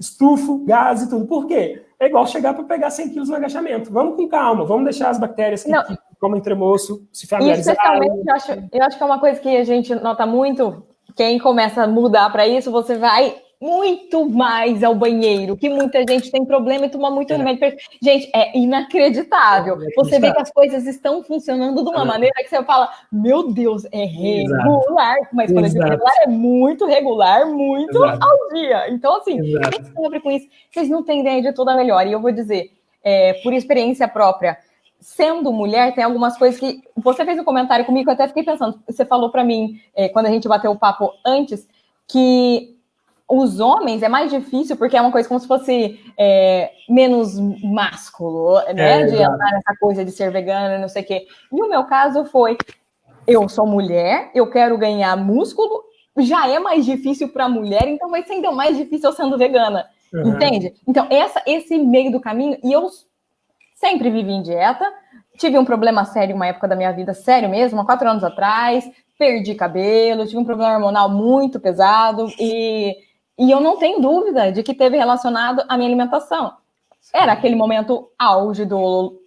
estufo, gás e tudo. Por quê? É igual chegar para pegar 100 quilos no agachamento. Vamos com calma, vamos deixar as bactérias que comem tremoço se familiarizarem. Especialmente, eu acho que é uma coisa que a gente nota muito. Quem começa a mudar para isso, você vai muito mais ao banheiro, que muita gente tem problema e toma muito remédio. Gente, é inacreditável. Você vê que as coisas estão funcionando de uma maneira que você fala, meu Deus, é regular. Mas quando eu digo regular, é muito regular, muito ao dia. Então, assim, quem sofre com isso, vocês não têm ideia de toda a melhor. E eu vou dizer, por experiência própria, sendo mulher, tem algumas coisas que... Você fez um comentário comigo, eu até fiquei pensando. Você falou para mim, quando a gente bateu o papo antes, que os homens é mais difícil, porque é uma coisa como se fosse menos másculo, né? De entrar nessa coisa de ser vegana, não sei o quê. E o meu caso foi, eu sou mulher, eu quero ganhar músculo, já é mais difícil para a mulher, então vai ser ainda mais difícil eu sendo vegana, entende? Então, esse meio do caminho, e eu sempre vivi em dieta, tive um problema sério uma época da minha vida, sério mesmo, há 4 anos atrás, perdi cabelo, tive um problema hormonal muito pesado, e eu não tenho dúvida de que teve relacionado à minha alimentação. Era aquele momento auge do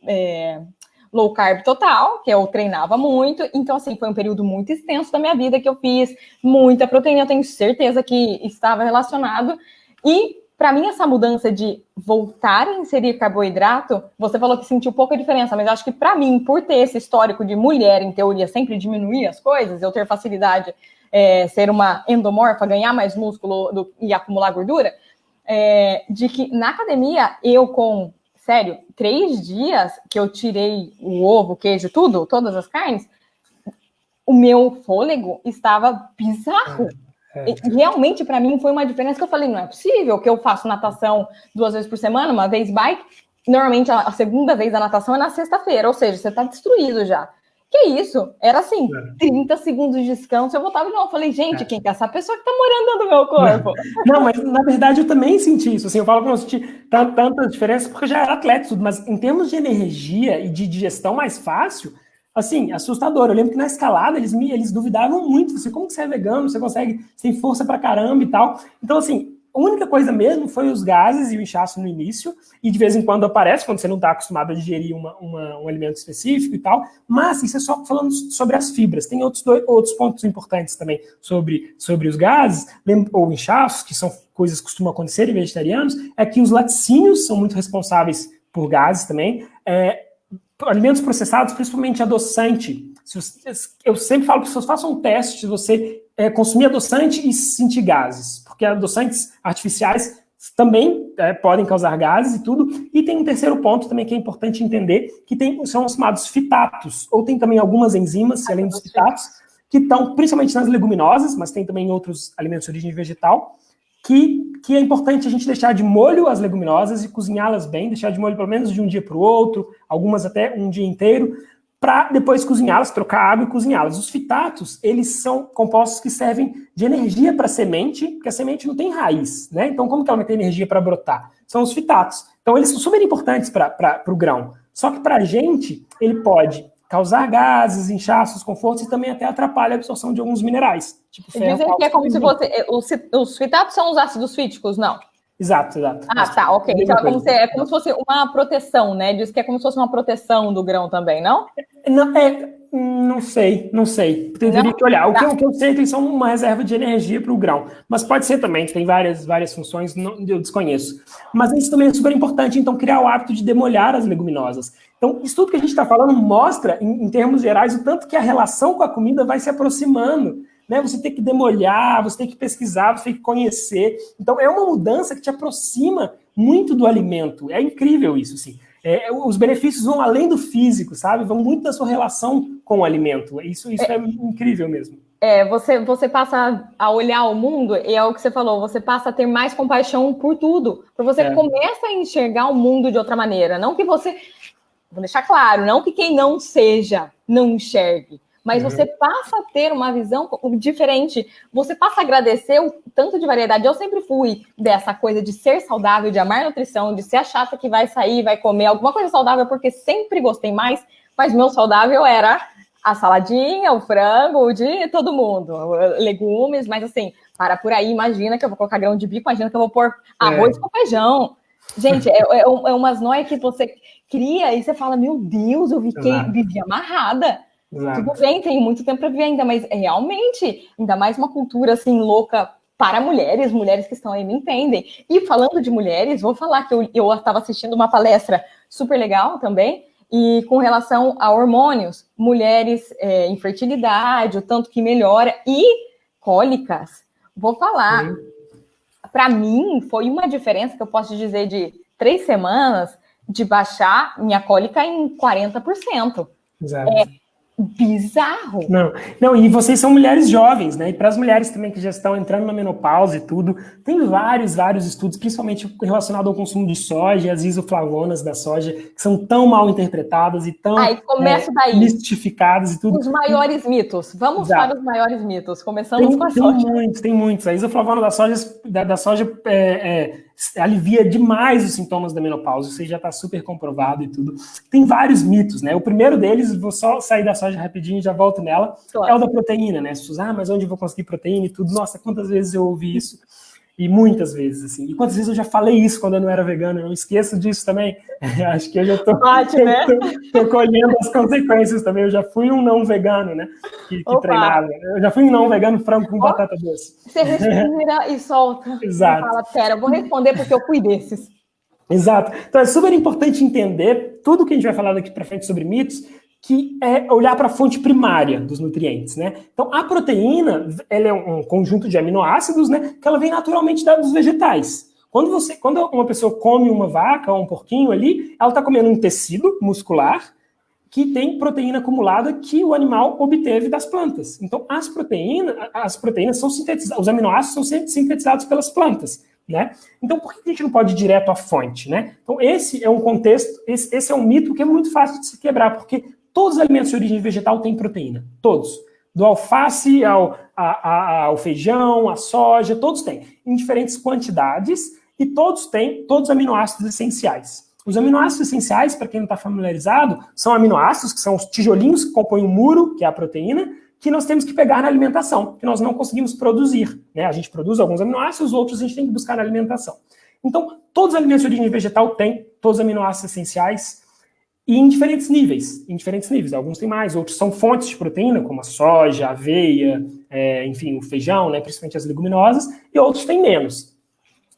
low carb total, que eu treinava muito, então assim, foi um período muito extenso da minha vida que eu fiz muita proteína, eu tenho certeza que estava relacionado, e para mim essa mudança de voltar a inserir carboidrato, você falou que sentiu pouca diferença, mas acho que para mim, por ter esse histórico de mulher, em teoria, sempre diminuir as coisas, eu ter facilidade, ser uma endomorfa, ganhar mais músculo e acumular gordura, de que na academia, eu com, sério, 3 dias que eu tirei o ovo, o queijo, tudo, todas as carnes, o meu fôlego estava bizarro. Realmente, para mim, foi uma diferença que eu falei, não é possível que eu faço natação 2 vezes por semana, uma vez bike, normalmente a segunda vez da natação é na sexta-feira, ou seja, você está destruído já. Que isso? Era assim, 30 segundos de descanso, eu voltava de novo. Eu falei, gente, quem que é essa pessoa que tá morando no meu corpo? Não, mas na verdade eu também senti isso. Assim, eu falo que eu não senti tanta diferença porque eu já era atleta e tudo, mas em termos de energia e de digestão mais fácil, assim, assustador. Eu lembro que na escalada eles duvidavam muito. Assim, como que você é vegano? Você consegue, você tem força pra caramba e tal. Então, assim, a única coisa mesmo foi os gases e o inchaço no início, e de vez em quando aparece, quando você não está acostumado a digerir um alimento específico e tal, mas isso é só falando sobre as fibras. Tem outros pontos importantes também sobre os gases, ou inchaços, que são coisas que costumam acontecer em vegetarianos, é que os laticínios são muito responsáveis por gases também, alimentos processados, principalmente adoçante. Eu sempre falo que as pessoas façam um teste se você consumir adoçante e sentir gases, porque adoçantes artificiais também podem causar gases e tudo. E tem um terceiro ponto também que é importante entender, que são os chamados fitatos, ou tem também algumas enzimas, além dos fitatos, que estão principalmente nas leguminosas, mas tem também em outros alimentos de origem vegetal, que é importante a gente deixar de molho as leguminosas e cozinhá-las bem, deixar de molho pelo menos de um dia para o outro, algumas até um dia inteiro, para depois cozinhá-las, trocar água e cozinhá-las. Os fitatos, eles são compostos que servem de energia para a semente, porque a semente não tem raiz, né? Então, como que ela vai ter energia para brotar? São os fitatos. Então, eles são super importantes para o grão. Só que para a gente, ele pode causar gases, inchaços, desconfortos e também até atrapalha a absorção de alguns minerais. Tipo ferro. Dizem que é como se fosse... Os fitatos são os ácidos fíticos, não? Exato. Ah, tá, ok. Então é como se fosse uma proteção, né? Diz que é como se fosse uma proteção do grão também, não? Não sei. Teria que olhar. O que eu sei é que eles são uma reserva de energia para o grão. Mas pode ser também, tem várias funções, eu desconheço. Mas isso também é super importante, então, criar o hábito de demolhar as leguminosas. Então, isso tudo que a gente está falando mostra, em termos gerais, o tanto que a relação com a comida vai se aproximando. Né? Você tem que demolhar, você tem que pesquisar, você tem que conhecer. Então, é uma mudança que te aproxima muito do alimento. É incrível isso, assim. Os benefícios vão além do físico, sabe? Vão muito da sua relação com o alimento. Isso é incrível mesmo. Você passa a olhar o mundo, e é o que você falou, você passa a ter mais compaixão por tudo. Você começa a enxergar o mundo de outra maneira. Não que você... Vou deixar claro, não que quem não seja, não enxergue. Mas você passa a ter uma visão diferente, você passa a agradecer o tanto de variedade. Eu sempre fui dessa coisa de ser saudável, de amar nutrição, de ser a chata que vai sair, vai comer alguma coisa saudável, porque sempre gostei mais, mas meu saudável era a saladinha, o frango, o de todo mundo, legumes, mas assim, para por aí, imagina que eu vou colocar grão de bico, imagina que eu vou pôr arroz com feijão. Gente, é umas noias que você cria e você fala, meu Deus, eu vivi amarrada. Exato. Tudo bem, tenho muito tempo para viver ainda, mas realmente, ainda mais uma cultura assim louca para mulheres que estão aí me entendem. E falando de mulheres, vou falar que eu estava assistindo uma palestra super legal também, e com relação a hormônios, mulheres em fertilidade, o tanto que melhora, e cólicas. Vou falar, para mim, foi uma diferença que eu posso dizer de 3 semanas, de baixar minha cólica em 40%. Exato. É bizarro. Não, e vocês são mulheres jovens, né? E para as mulheres também que já estão entrando na menopausa e tudo, tem vários estudos, principalmente relacionados ao consumo de soja, as isoflavonas da soja, que são tão mal interpretadas e tão mistificadas e tudo. Os maiores mitos. Vamos Exato. para os maiores mitos. Começamos com a soja. Tem muitos. A isoflavona da soja alivia demais os sintomas da menopausa. Isso aí já está super comprovado e tudo. Tem vários mitos, né? O primeiro deles, vou só sair da soja rapidinho e já volto nela, claro. É o da proteína, né? As pessoas, mas onde eu vou conseguir proteína e tudo? Nossa, quantas vezes eu ouvi isso? E muitas vezes, assim. E quantas vezes eu já falei isso quando eu não era vegano? Eu não esqueço disso também. Acho que eu já tô colhendo as consequências também. Eu já fui um não vegano, né? Que treinava. Eu já fui um não vegano frango com batata doce. Você respira e solta. Exato. E fala, pera, eu vou responder porque eu fui desses. Exato. Então é super importante entender tudo que a gente vai falar daqui para frente sobre mitos, que é olhar para a fonte primária dos nutrientes, né? Então, a proteína, ela é um conjunto de aminoácidos, né? Que ela vem naturalmente dos vegetais. Quando uma pessoa come uma vaca ou um porquinho ali, ela está comendo um tecido muscular que tem proteína acumulada que o animal obteve das plantas. Então, as proteínas são sintetizadas, os aminoácidos são sintetizados pelas plantas, né? Então, por que a gente não pode ir direto à fonte, né? Então, esse é um contexto, esse é um mito que é muito fácil de se quebrar, porque todos os alimentos de origem vegetal têm proteína. Todos. Do alface ao feijão, à soja, todos têm. Em diferentes quantidades e todos os aminoácidos essenciais. Os aminoácidos essenciais, para quem não está familiarizado, são aminoácidos, que são os tijolinhos que compõem o muro, que é a proteína, que nós temos que pegar na alimentação, que nós não conseguimos produzir, né? A gente produz alguns aminoácidos, outros a gente tem que buscar na alimentação. Então, todos os alimentos de origem vegetal têm todos os aminoácidos essenciais, e em diferentes níveis. Alguns têm mais, outros são fontes de proteína, como a soja, a aveia, enfim, o feijão, né, principalmente as leguminosas, e outros têm menos.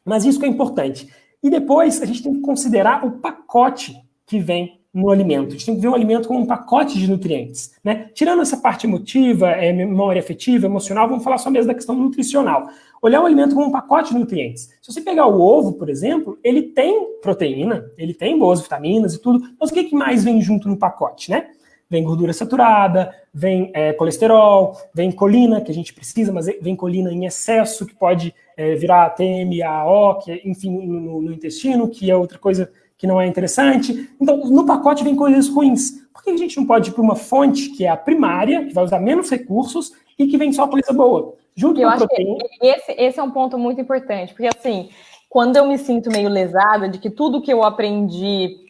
Mas isso que é importante. E depois a gente tem que considerar o pacote que vem no alimento. A gente tem que ver o alimento como um pacote de nutrientes, né? Tirando essa parte emotiva, memória afetiva, emocional, vamos falar só mesmo da questão nutricional. Olhar o alimento como um pacote de nutrientes. Se você pegar o ovo, por exemplo, ele tem proteína, ele tem boas vitaminas e tudo, mas o que mais vem junto no pacote, né? Vem gordura saturada, vem colesterol, vem colina, que a gente precisa, mas vem colina em excesso, que pode virar TM, AO, que, enfim, no intestino, que é outra coisa que não é interessante. Então, no pacote vem coisas ruins. Por que a gente não pode ir para uma fonte que é a primária, que vai usar menos recursos e que vem só coisa boa? Junto com a proteína. Esse é um ponto muito importante, porque assim, quando eu me sinto meio lesada de que tudo que eu aprendi,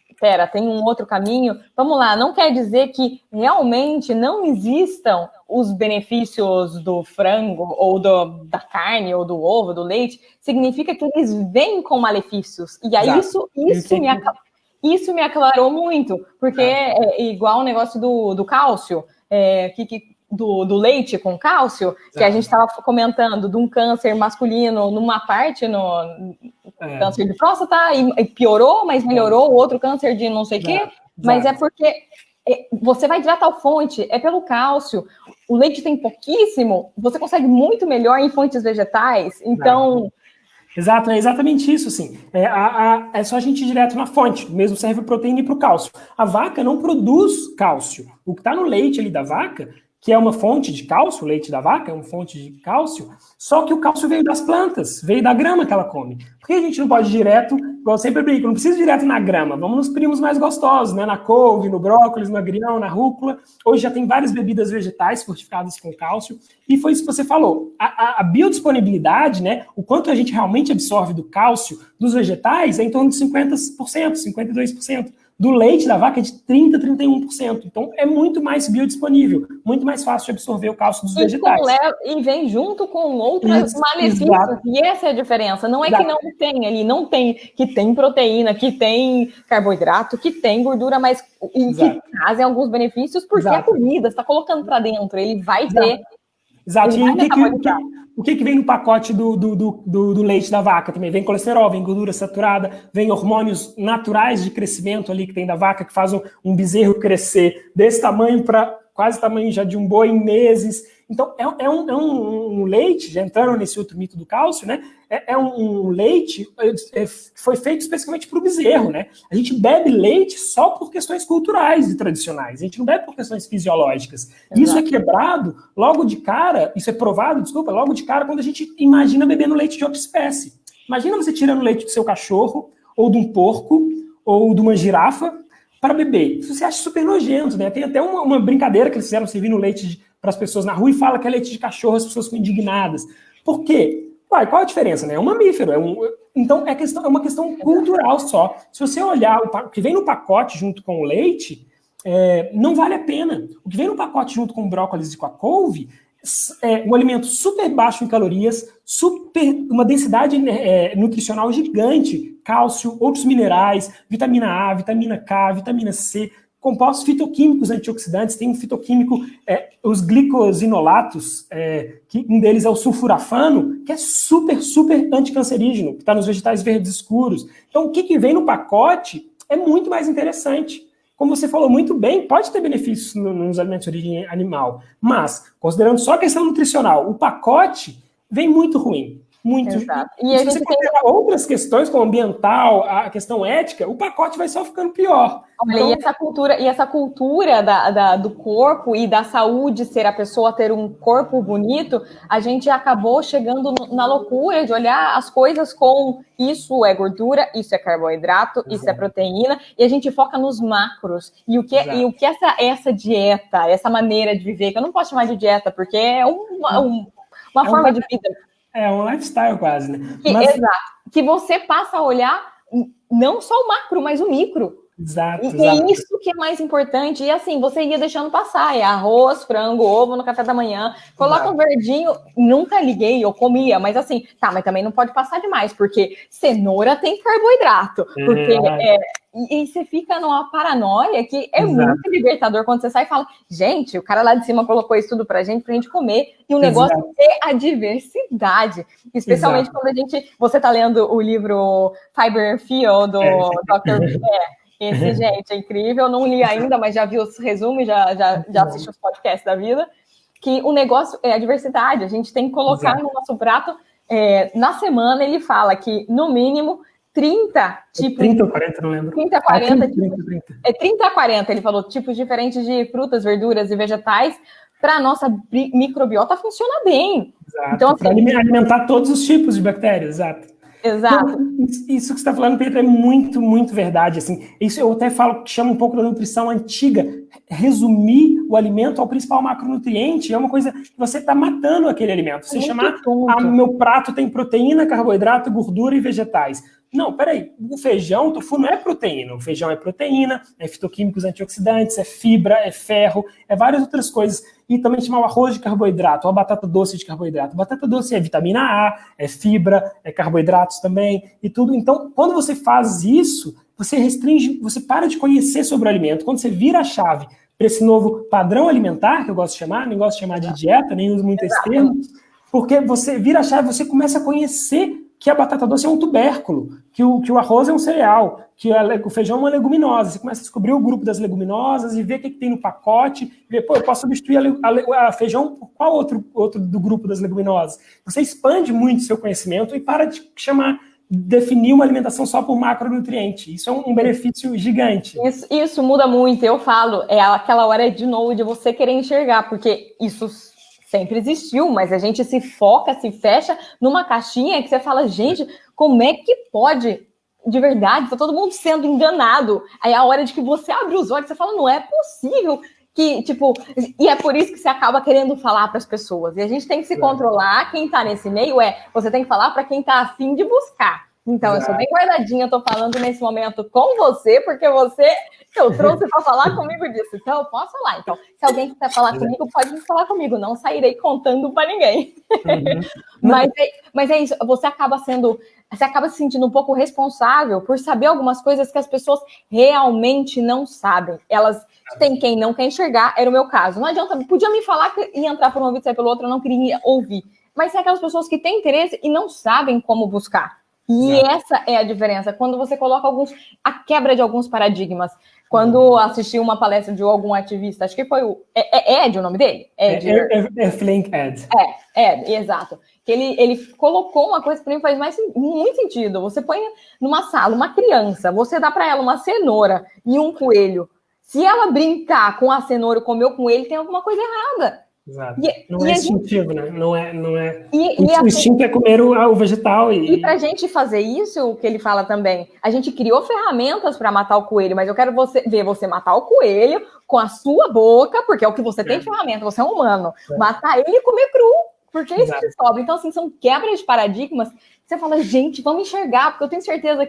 tem um outro caminho, vamos lá, não quer dizer que realmente não existam os benefícios do frango, ou da carne, ou do ovo, do leite, significa que eles vêm com malefícios. E aí isso me aclarou muito, porque é igual o negócio do cálcio, do leite com cálcio, que a gente estava comentando de um câncer masculino numa parte, no câncer de próstata, e piorou, mas melhorou, o outro câncer de não sei o quê, mas é porque você vai direto à fonte, é pelo cálcio. O leite tem pouquíssimo, você consegue muito melhor em fontes vegetais, então... Exato, é exatamente isso, assim. É só a gente ir direto na fonte, mesmo serve para proteína e para o cálcio. A vaca não produz cálcio. O que está no leite ali da vaca, que é uma fonte de cálcio, o leite da vaca é uma fonte de cálcio, só que o cálcio veio das plantas, veio da grama que ela come. Por que a gente não pode ir direto, igual eu sempre brinco, não precisa ir direto na grama, vamos nos primos mais gostosos, né? Na couve, no brócolis, no agrião, na rúcula. Hoje já tem várias bebidas vegetais fortificadas com cálcio, e foi isso que você falou. A biodisponibilidade, né? O quanto a gente realmente absorve do cálcio dos vegetais é em torno de 50%, 52%. Do leite da vaca é de 30%, 31%. Então, é muito mais biodisponível, muito mais fácil de absorver o cálcio dos vegetais. E vem junto com outros malefícios. Exato. E essa é a diferença. Não é que não tem ali, não tem, que tem proteína, que tem carboidrato, que tem gordura, mas que trazem alguns benefícios, porque a comida, você está colocando para dentro, ele vai ter... Exato. E o que vem no pacote do leite da vaca também? Vem colesterol, vem gordura saturada, vem hormônios naturais de crescimento ali que tem da vaca, que fazem um bezerro crescer desse tamanho para quase o tamanho já de um boi em meses. Então, é um leite, já entrando nesse outro mito do cálcio, né? É um leite que foi feito especificamente para o bezerro, né? A gente bebe leite só por questões culturais e tradicionais. A gente não bebe por questões fisiológicas. Exato. Isso é quebrado logo de cara, isso é provado, desculpa, logo de cara, quando a gente imagina bebendo leite de outra espécie. Imagina você tirando leite do seu cachorro, ou de um porco, ou de uma girafa, para beber. Isso você acha super nojento, né? Tem até uma brincadeira que eles fizeram servindo leite para as pessoas na rua e fala que é leite de cachorro, as pessoas ficam indignadas. Por quê? Uai, qual a diferença, né? É um mamífero. Então, é uma questão cultural só. Se você olhar o que vem no pacote junto com o leite, não vale a pena. O que vem no pacote junto com o brócolis e com a couve é um alimento super baixo em calorias, uma densidade nutricional gigante, cálcio, outros minerais, vitamina A, vitamina K, vitamina C, compostos fitoquímicos antioxidantes. Tem um fitoquímico, os glicosinolatos, que um deles é o sulfurafano, que é super, super anticancerígeno, que está nos vegetais verdes escuros. Então, o que vem no pacote é muito mais interessante. Como você falou muito bem, pode ter benefícios nos alimentos de origem animal, mas, considerando só a questão nutricional, o pacote vem muito ruim. Muito. Exato. E se você considerar outras questões, como ambiental, a questão ética, o pacote vai só ficando pior. Olha, então... e essa cultura do corpo e da saúde ser a pessoa ter um corpo bonito, a gente acabou chegando na loucura de olhar as coisas com isso é gordura, isso é carboidrato, isso é proteína, e a gente foca nos macros. E o que essa dieta, essa maneira de viver, que eu não posso chamar de dieta, porque é uma forma de vida. É um lifestyle quase, né? Exato. Que você passa a olhar não só o macro, mas o micro. Exato. E é isso que é mais importante. E assim, você ia deixando passar. É arroz, frango, ovo no café da manhã. Coloca um verdinho. Nunca liguei, eu comia. Mas assim, mas também não pode passar demais. Porque cenoura tem carboidrato. Porque e você fica numa paranoia que é muito libertador quando você sai e fala, gente, o cara lá de cima colocou isso tudo pra gente comer. E o negócio é a diversidade. Especialmente quando você tá lendo o livro Fiber and Feel do Dr. Esse, gente, é incrível. Eu não li ainda, mas já vi os resumos, já assisti os podcasts da vida. Que o negócio é a diversidade. A gente tem que colocar no nosso prato. Na semana, ele fala que, no mínimo, 30 tipos... 30 ou 40, não lembro. 30 a 40. 30. 30 a 40, ele falou, tipos diferentes de frutas, verduras e vegetais, para a nossa microbiota funcionar bem. Exato. Então, assim, para alimentar todos os tipos de bactérias, exato. Exato. Então, isso que você está falando, Pedro, é muito, muito verdade. Assim. Isso eu até falo que chama um pouco da nutrição antiga. Resumir o alimento ao principal macronutriente é uma coisa que você está matando aquele alimento. Você chamar, meu prato tem proteína, carboidrato, gordura e vegetais. Não, peraí, o feijão, o tofu não é proteína. O feijão é proteína, é fitoquímicos antioxidantes, é fibra, é ferro, é várias outras coisas. E também chamar o arroz de carboidrato, ou a batata doce de carboidrato. A batata doce é vitamina A, é fibra, é carboidratos também, e tudo. Então, quando você faz isso, você restringe, você para de conhecer sobre o alimento. Quando você vira a chave para esse novo padrão alimentar, que eu gosto de chamar, nem gosto de chamar de dieta, nem uso muito esse termo, porque você vira a chave, você começa a conhecer que a batata doce é um tubérculo, que o arroz é um cereal, que o feijão é uma leguminosa. Você começa a descobrir o grupo das leguminosas e ver o que tem no pacote, e ver, eu posso substituir a feijão por qual outro do grupo das leguminosas. Você expande muito seu conhecimento e para de definir uma alimentação só por macronutriente. Isso é um benefício gigante. Isso muda muito. Eu falo, é aquela hora de novo de você querer enxergar, porque isso sempre existiu, mas a gente se foca, se fecha numa caixinha que você fala, gente, como é que pode? De verdade, tá todo mundo sendo enganado. Aí a hora de que você abre os olhos, você fala, não é possível que, e é por isso que você acaba querendo falar para as pessoas. E a gente tem que se controlar. Quem tá nesse meio você tem que falar para quem tá afim de buscar. Então, eu sou bem guardadinha, eu tô falando nesse momento com você, porque eu trouxe para falar comigo disso. Então, eu posso falar. Então, se alguém quiser falar comigo, pode falar comigo. Não sairei contando para ninguém. Mas é isso. Você acaba se sentindo um pouco responsável por saber algumas coisas que as pessoas realmente não sabem. Elas têm quem não quer enxergar, era o meu caso. Não adianta, podia me falar que ia entrar por um ouvido e sair pelo outro, eu não queria ouvir. Mas tem aquelas pessoas que têm interesse e não sabem como buscar. E Exato. essa é a diferença. Quando você coloca a quebra de alguns paradigmas. Quando assisti uma palestra de algum ativista, acho que foi o Ed, o nome dele? Flink Ed. Exato. Que ele colocou uma coisa que para mim faz muito sentido. Você põe numa sala uma criança, você dá para ela uma cenoura e um coelho. Se ela brincar com a cenoura e comer o coelho, tem alguma coisa errada. Exato. Não é instintivo, né? Não é. O assim, instinto é comer o vegetal. E para a gente fazer isso, o que ele fala também, a gente criou ferramentas para matar o coelho, mas eu quero ver você matar o coelho com a sua boca, porque é o que você tem de ferramenta, você é um humano. Matar ele e comer cru, porque é isso que sobra. Então, assim, são quebras de paradigmas. Você fala, gente, vamos enxergar, porque eu tenho certeza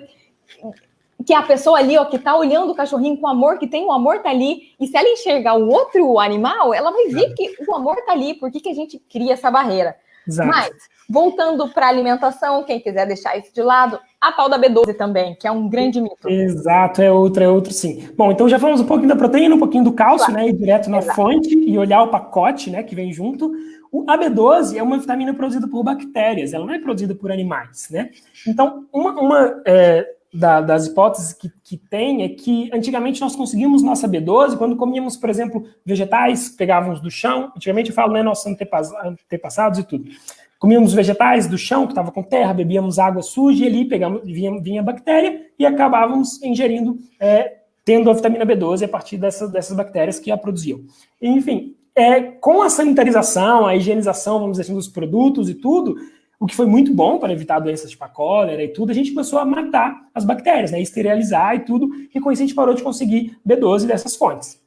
que a pessoa ali, ó, que tá olhando o cachorrinho com amor, que tem o amor tá ali, e se ela enxergar o outro animal, ela vai ver que o amor tá ali, por que a gente cria essa barreira? Exato. Mas, voltando para a alimentação, quem quiser deixar isso de lado, a tal da B12 também, que é um grande mito. Exato, é outro sim. Bom, então já falamos um pouquinho da proteína, um pouquinho do cálcio, né, ir direto na fonte e olhar o pacote, né, que vem junto. A B12 é uma vitamina produzida por bactérias, ela não é produzida por animais, né? Então, uma das hipóteses que tem é que antigamente nós conseguimos nossa B12 quando comíamos, por exemplo, vegetais, pegávamos do chão, antigamente eu falo, né, nossos antepassados e tudo. Comíamos vegetais do chão, que estava com terra, bebíamos água suja, e ali vinha a bactéria e acabávamos ingerindo, tendo a vitamina B12 a partir dessas bactérias que a produziam. Enfim, com a sanitarização, a higienização, vamos dizer assim, dos produtos e tudo, o que foi muito bom para evitar doenças tipo a cólera e tudo, a gente começou a matar as bactérias, né, esterilizar e tudo, e com isso a gente parou de conseguir B12 dessas fontes.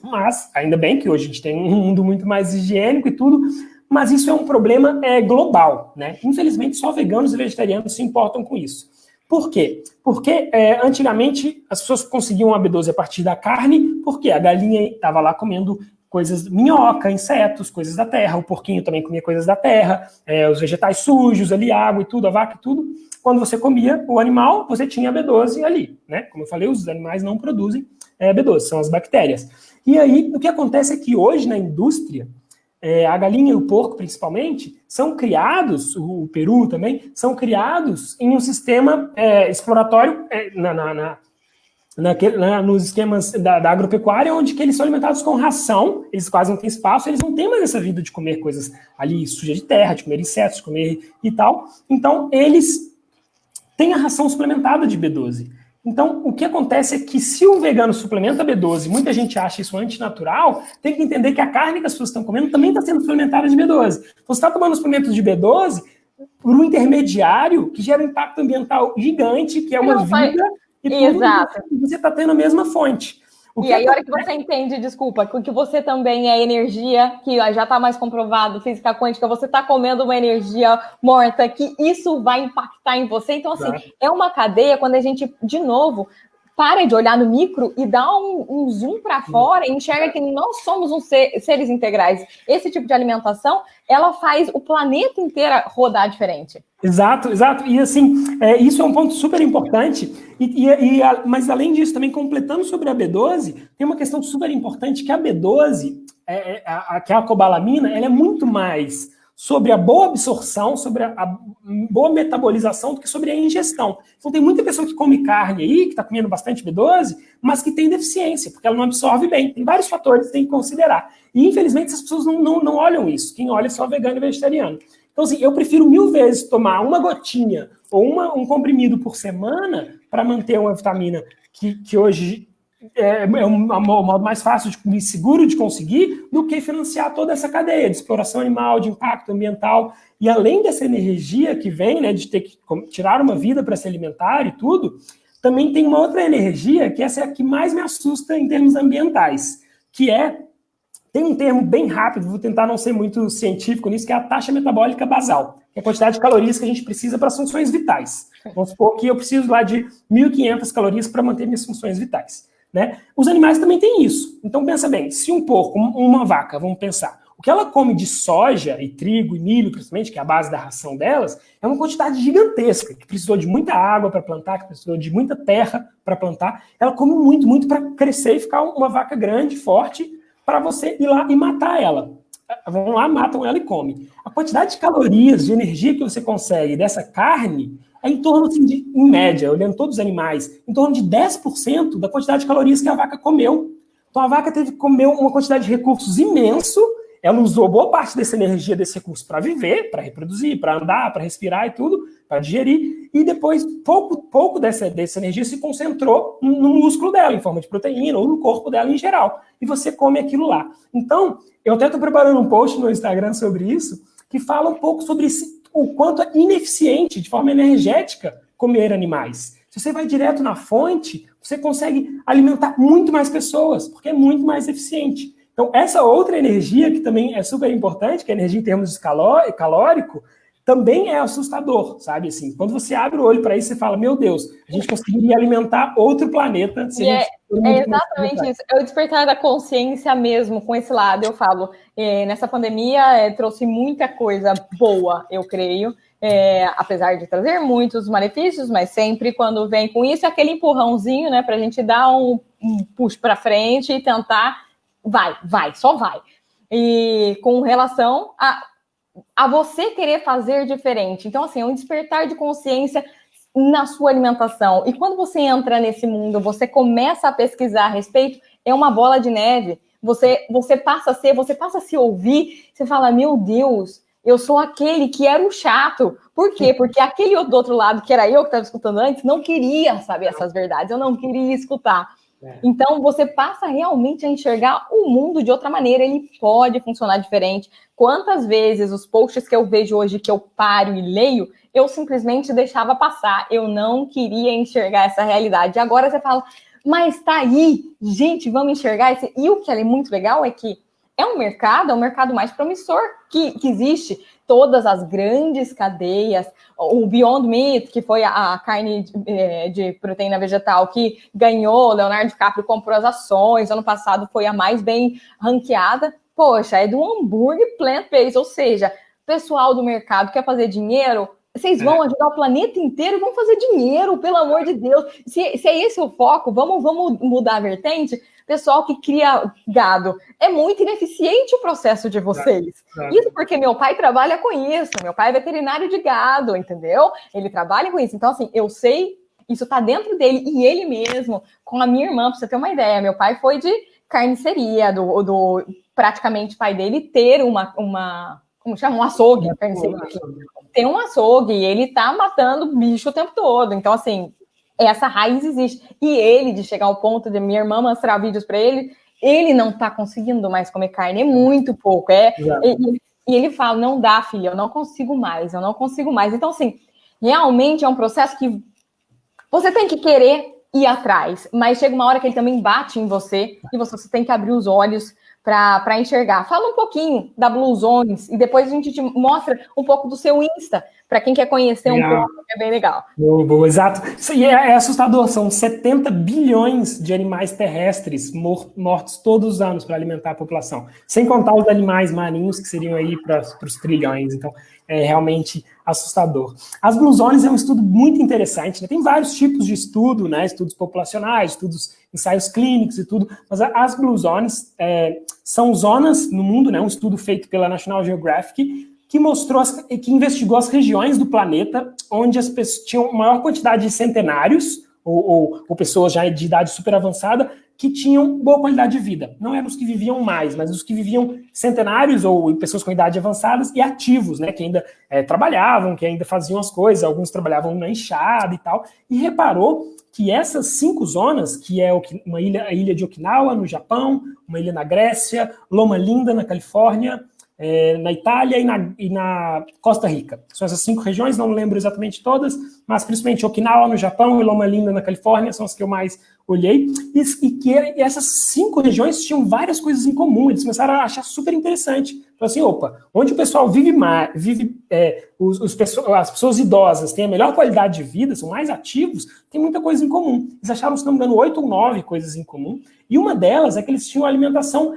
Mas, ainda bem que hoje a gente tem um mundo muito mais higiênico e tudo, mas isso é um problema global, né? Infelizmente, só veganos e vegetarianos se importam com isso. Por quê? Porque antigamente as pessoas conseguiam a B12 a partir da carne, porque a galinha estava lá comendo coisas, minhoca, insetos, coisas da terra, o porquinho também comia coisas da terra, os vegetais sujos ali, água e tudo, a vaca e tudo. Quando você comia o animal, você tinha a B12 ali, né? Como eu falei, os animais não produzem B12, são as bactérias. E aí, o que acontece é que hoje na indústria, a galinha e o porco, principalmente, são criados, o peru também, são criados em um sistema exploratório nos esquemas da agropecuária, onde que eles são alimentados com ração, eles quase não têm espaço, eles não têm mais essa vida de comer coisas ali sujas de terra, de comer insetos, de comer e tal. Então, eles têm a ração suplementada de B12. Então, o que acontece é que se o vegano suplementa B12, muita gente acha isso antinatural, tem que entender que a carne que as pessoas estão comendo também está sendo suplementada de B12. Você está tomando suplementos de B12 por um intermediário que gera um impacto ambiental gigante, que é uma vida, e tudo você está tendo a mesma fonte. E aí, a hora que você entende, desculpa, que você também é energia, que já está mais comprovado, física quântica, você está comendo uma energia morta, que isso vai impactar em você. Então, assim, é uma cadeia quando a gente, de novo, para de olhar no micro e dá um zoom para fora e enxerga que nós somos seres integrais. Esse tipo de alimentação, ela faz o planeta inteiro rodar diferente. Exato. E assim, isso é um ponto super importante. Mas além disso, também completando sobre a B12, tem uma questão super importante, que a B12, que é a cobalamina, ela é muito mais sobre a boa absorção, sobre a boa metabolização, do que sobre a ingestão. Então tem muita pessoa que come carne aí, que está comendo bastante B12, mas que tem deficiência, porque ela não absorve bem. Tem vários fatores que tem que considerar. E infelizmente essas pessoas não olham isso. Quem olha é só vegano e vegetariano. Então, assim, eu prefiro 1000 vezes tomar uma gotinha ou um comprimido por semana para manter uma vitamina que hoje é o modo mais fácil e seguro de conseguir, do que financiar toda essa cadeia de exploração animal, de impacto ambiental. E além dessa energia que vem, né, de ter que tirar uma vida para se alimentar e tudo, também tem uma outra energia, que essa é a que mais me assusta em termos ambientais, que tem um termo bem rápido, vou tentar não ser muito científico nisso, que é a taxa metabólica basal, que é a quantidade de calorias que a gente precisa para as funções vitais. Vamos supor que eu preciso lá de 1.500 calorias para manter minhas funções vitais, né? Os animais também têm isso. Então pensa bem, se um porco, uma vaca, vamos pensar, o que ela come de soja e trigo e milho, principalmente, que é a base da ração delas, é uma quantidade gigantesca, que precisou de muita água para plantar, que precisou de muita terra para plantar. Ela come muito, muito para crescer e ficar uma vaca grande, forte, para você ir lá e matar ela. Vão lá, matam ela e comem. A quantidade de calorias, de energia que você consegue dessa carne é em torno, assim, em média, olhando todos os animais, em torno de 10% da quantidade de calorias que a vaca comeu. Então a vaca teve que comer uma quantidade de recursos imenso, ela usou boa parte dessa energia, desse recurso para viver, para reproduzir, para andar, para respirar e tudo, para digerir, e depois pouco dessa energia se concentrou no músculo dela, em forma de proteína, ou no corpo dela em geral, e você come aquilo lá. Então, eu até estou preparando um post no Instagram sobre isso, que fala um pouco sobre o quanto é ineficiente, de forma energética, comer animais. Se você vai direto na fonte, você consegue alimentar muito mais pessoas, porque é muito mais eficiente. Então, essa outra energia, que também é super importante, que é a energia em termos de calórico, também é assustador, sabe? Assim, quando você abre o olho para isso, você fala, meu Deus, a gente conseguiria alimentar outro planeta. Se é exatamente isso. É o despertar da consciência mesmo com esse lado. Eu falo, nessa pandemia trouxe muita coisa boa, eu creio, apesar de trazer muitos malefícios, mas sempre quando vem com isso, é aquele empurrãozinho, né, para a gente dar um push para frente e tentar, só vai. E com relação a você querer fazer diferente. Então, assim, é um despertar de consciência na sua alimentação. E quando você entra nesse mundo, você começa a pesquisar a respeito, é uma bola de neve. Você passa a se ouvir, você fala, meu Deus, eu sou aquele que era o chato. Por quê? Porque aquele do outro lado, que era eu que estava escutando antes, não queria saber essas verdades, eu não queria escutar. Então, você passa realmente a enxergar o mundo de outra maneira, ele pode funcionar diferente. Quantas vezes os posts que eu vejo hoje, que eu paro e leio, eu simplesmente deixava passar, eu não queria enxergar essa realidade. E agora você fala, mas tá aí, gente, vamos enxergar esse... E o que é muito legal é que é um mercado mais promissor que existe. Todas as grandes cadeias, o Beyond Meat, que foi a carne de proteína vegetal que ganhou, Leonardo DiCaprio comprou as ações, ano passado foi a mais bem ranqueada. Poxa, é do hambúrguer plant-based, ou seja, pessoal do mercado quer fazer dinheiro, vocês vão ajudar o planeta inteiro e vão fazer dinheiro, pelo amor de Deus. Se é esse o foco, vamos mudar a vertente. Pessoal que cria gado, é muito ineficiente o processo de vocês. Isso porque meu pai trabalha com isso, meu pai é veterinário de gado, entendeu? Ele trabalha com isso. Então, assim, eu sei, isso tá dentro dele, e ele mesmo, com a minha irmã, pra você ter uma ideia, meu pai foi de carniceria, do praticamente pai dele ter como chama? Um açougue, tem um açougue, e ele tá matando bicho o tempo todo. Então, assim, essa raiz existe. E ele, de chegar ao ponto de minha irmã mostrar vídeos para ele não tá conseguindo mais comer carne, é muito pouco. E ele fala, não dá, filha, eu não consigo mais. Então, assim, realmente é um processo que você tem que querer ir atrás, mas chega uma hora que ele também bate em você, e você tem que abrir os olhos para enxergar. Fala um pouquinho da Blue Zones e depois a gente te mostra um pouco do seu Insta, para quem quer conhecer um pouco, é bem legal. Boa, exato. Isso aí é assustador, são 70 bilhões de animais terrestres mortos todos os anos para alimentar a população, sem contar os animais marinhos, que seriam aí para os trilhões, então é realmente assustador. As Blue Zones é um estudo muito interessante, né? Tem vários tipos de estudo, né? Estudos populacionais, ensaios clínicos e tudo, mas as Blue Zones são zonas no mundo, né? Um estudo feito pela National Geographic, que investigou as regiões do planeta onde as pessoas tinham maior quantidade de centenários, ou pessoas já de idade super avançada, que tinham boa qualidade de vida. Não eram os que viviam mais, mas os que viviam centenários, ou pessoas com idade avançadas e ativos, né, que ainda trabalhavam, que ainda faziam as coisas, alguns trabalhavam na enxada e tal, e reparou que essas 5 zonas, que é a ilha de Okinawa, no Japão, uma ilha na Grécia, Loma Linda, na Califórnia, na Itália e na Costa Rica. São essas 5 regiões, não lembro exatamente todas, mas principalmente Okinawa, no Japão, e Loma Linda, na Califórnia, são as que eu mais olhei, e essas 5 regiões tinham várias coisas em comum, eles começaram a achar super interessante. Então, assim, onde o pessoal vive mais, as pessoas idosas têm a melhor qualidade de vida, são mais ativos, tem muita coisa em comum. Eles acharam, se não me engano, 8 ou 9 coisas em comum, e uma delas é que eles tinham alimentação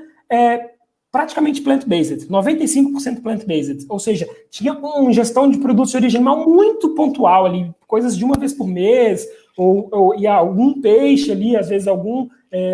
praticamente plant-based, 95% plant-based, ou seja, tinha uma ingestão de produtos de origem animal muito pontual ali, coisas de uma vez por mês, ou algum peixe ali, às vezes algum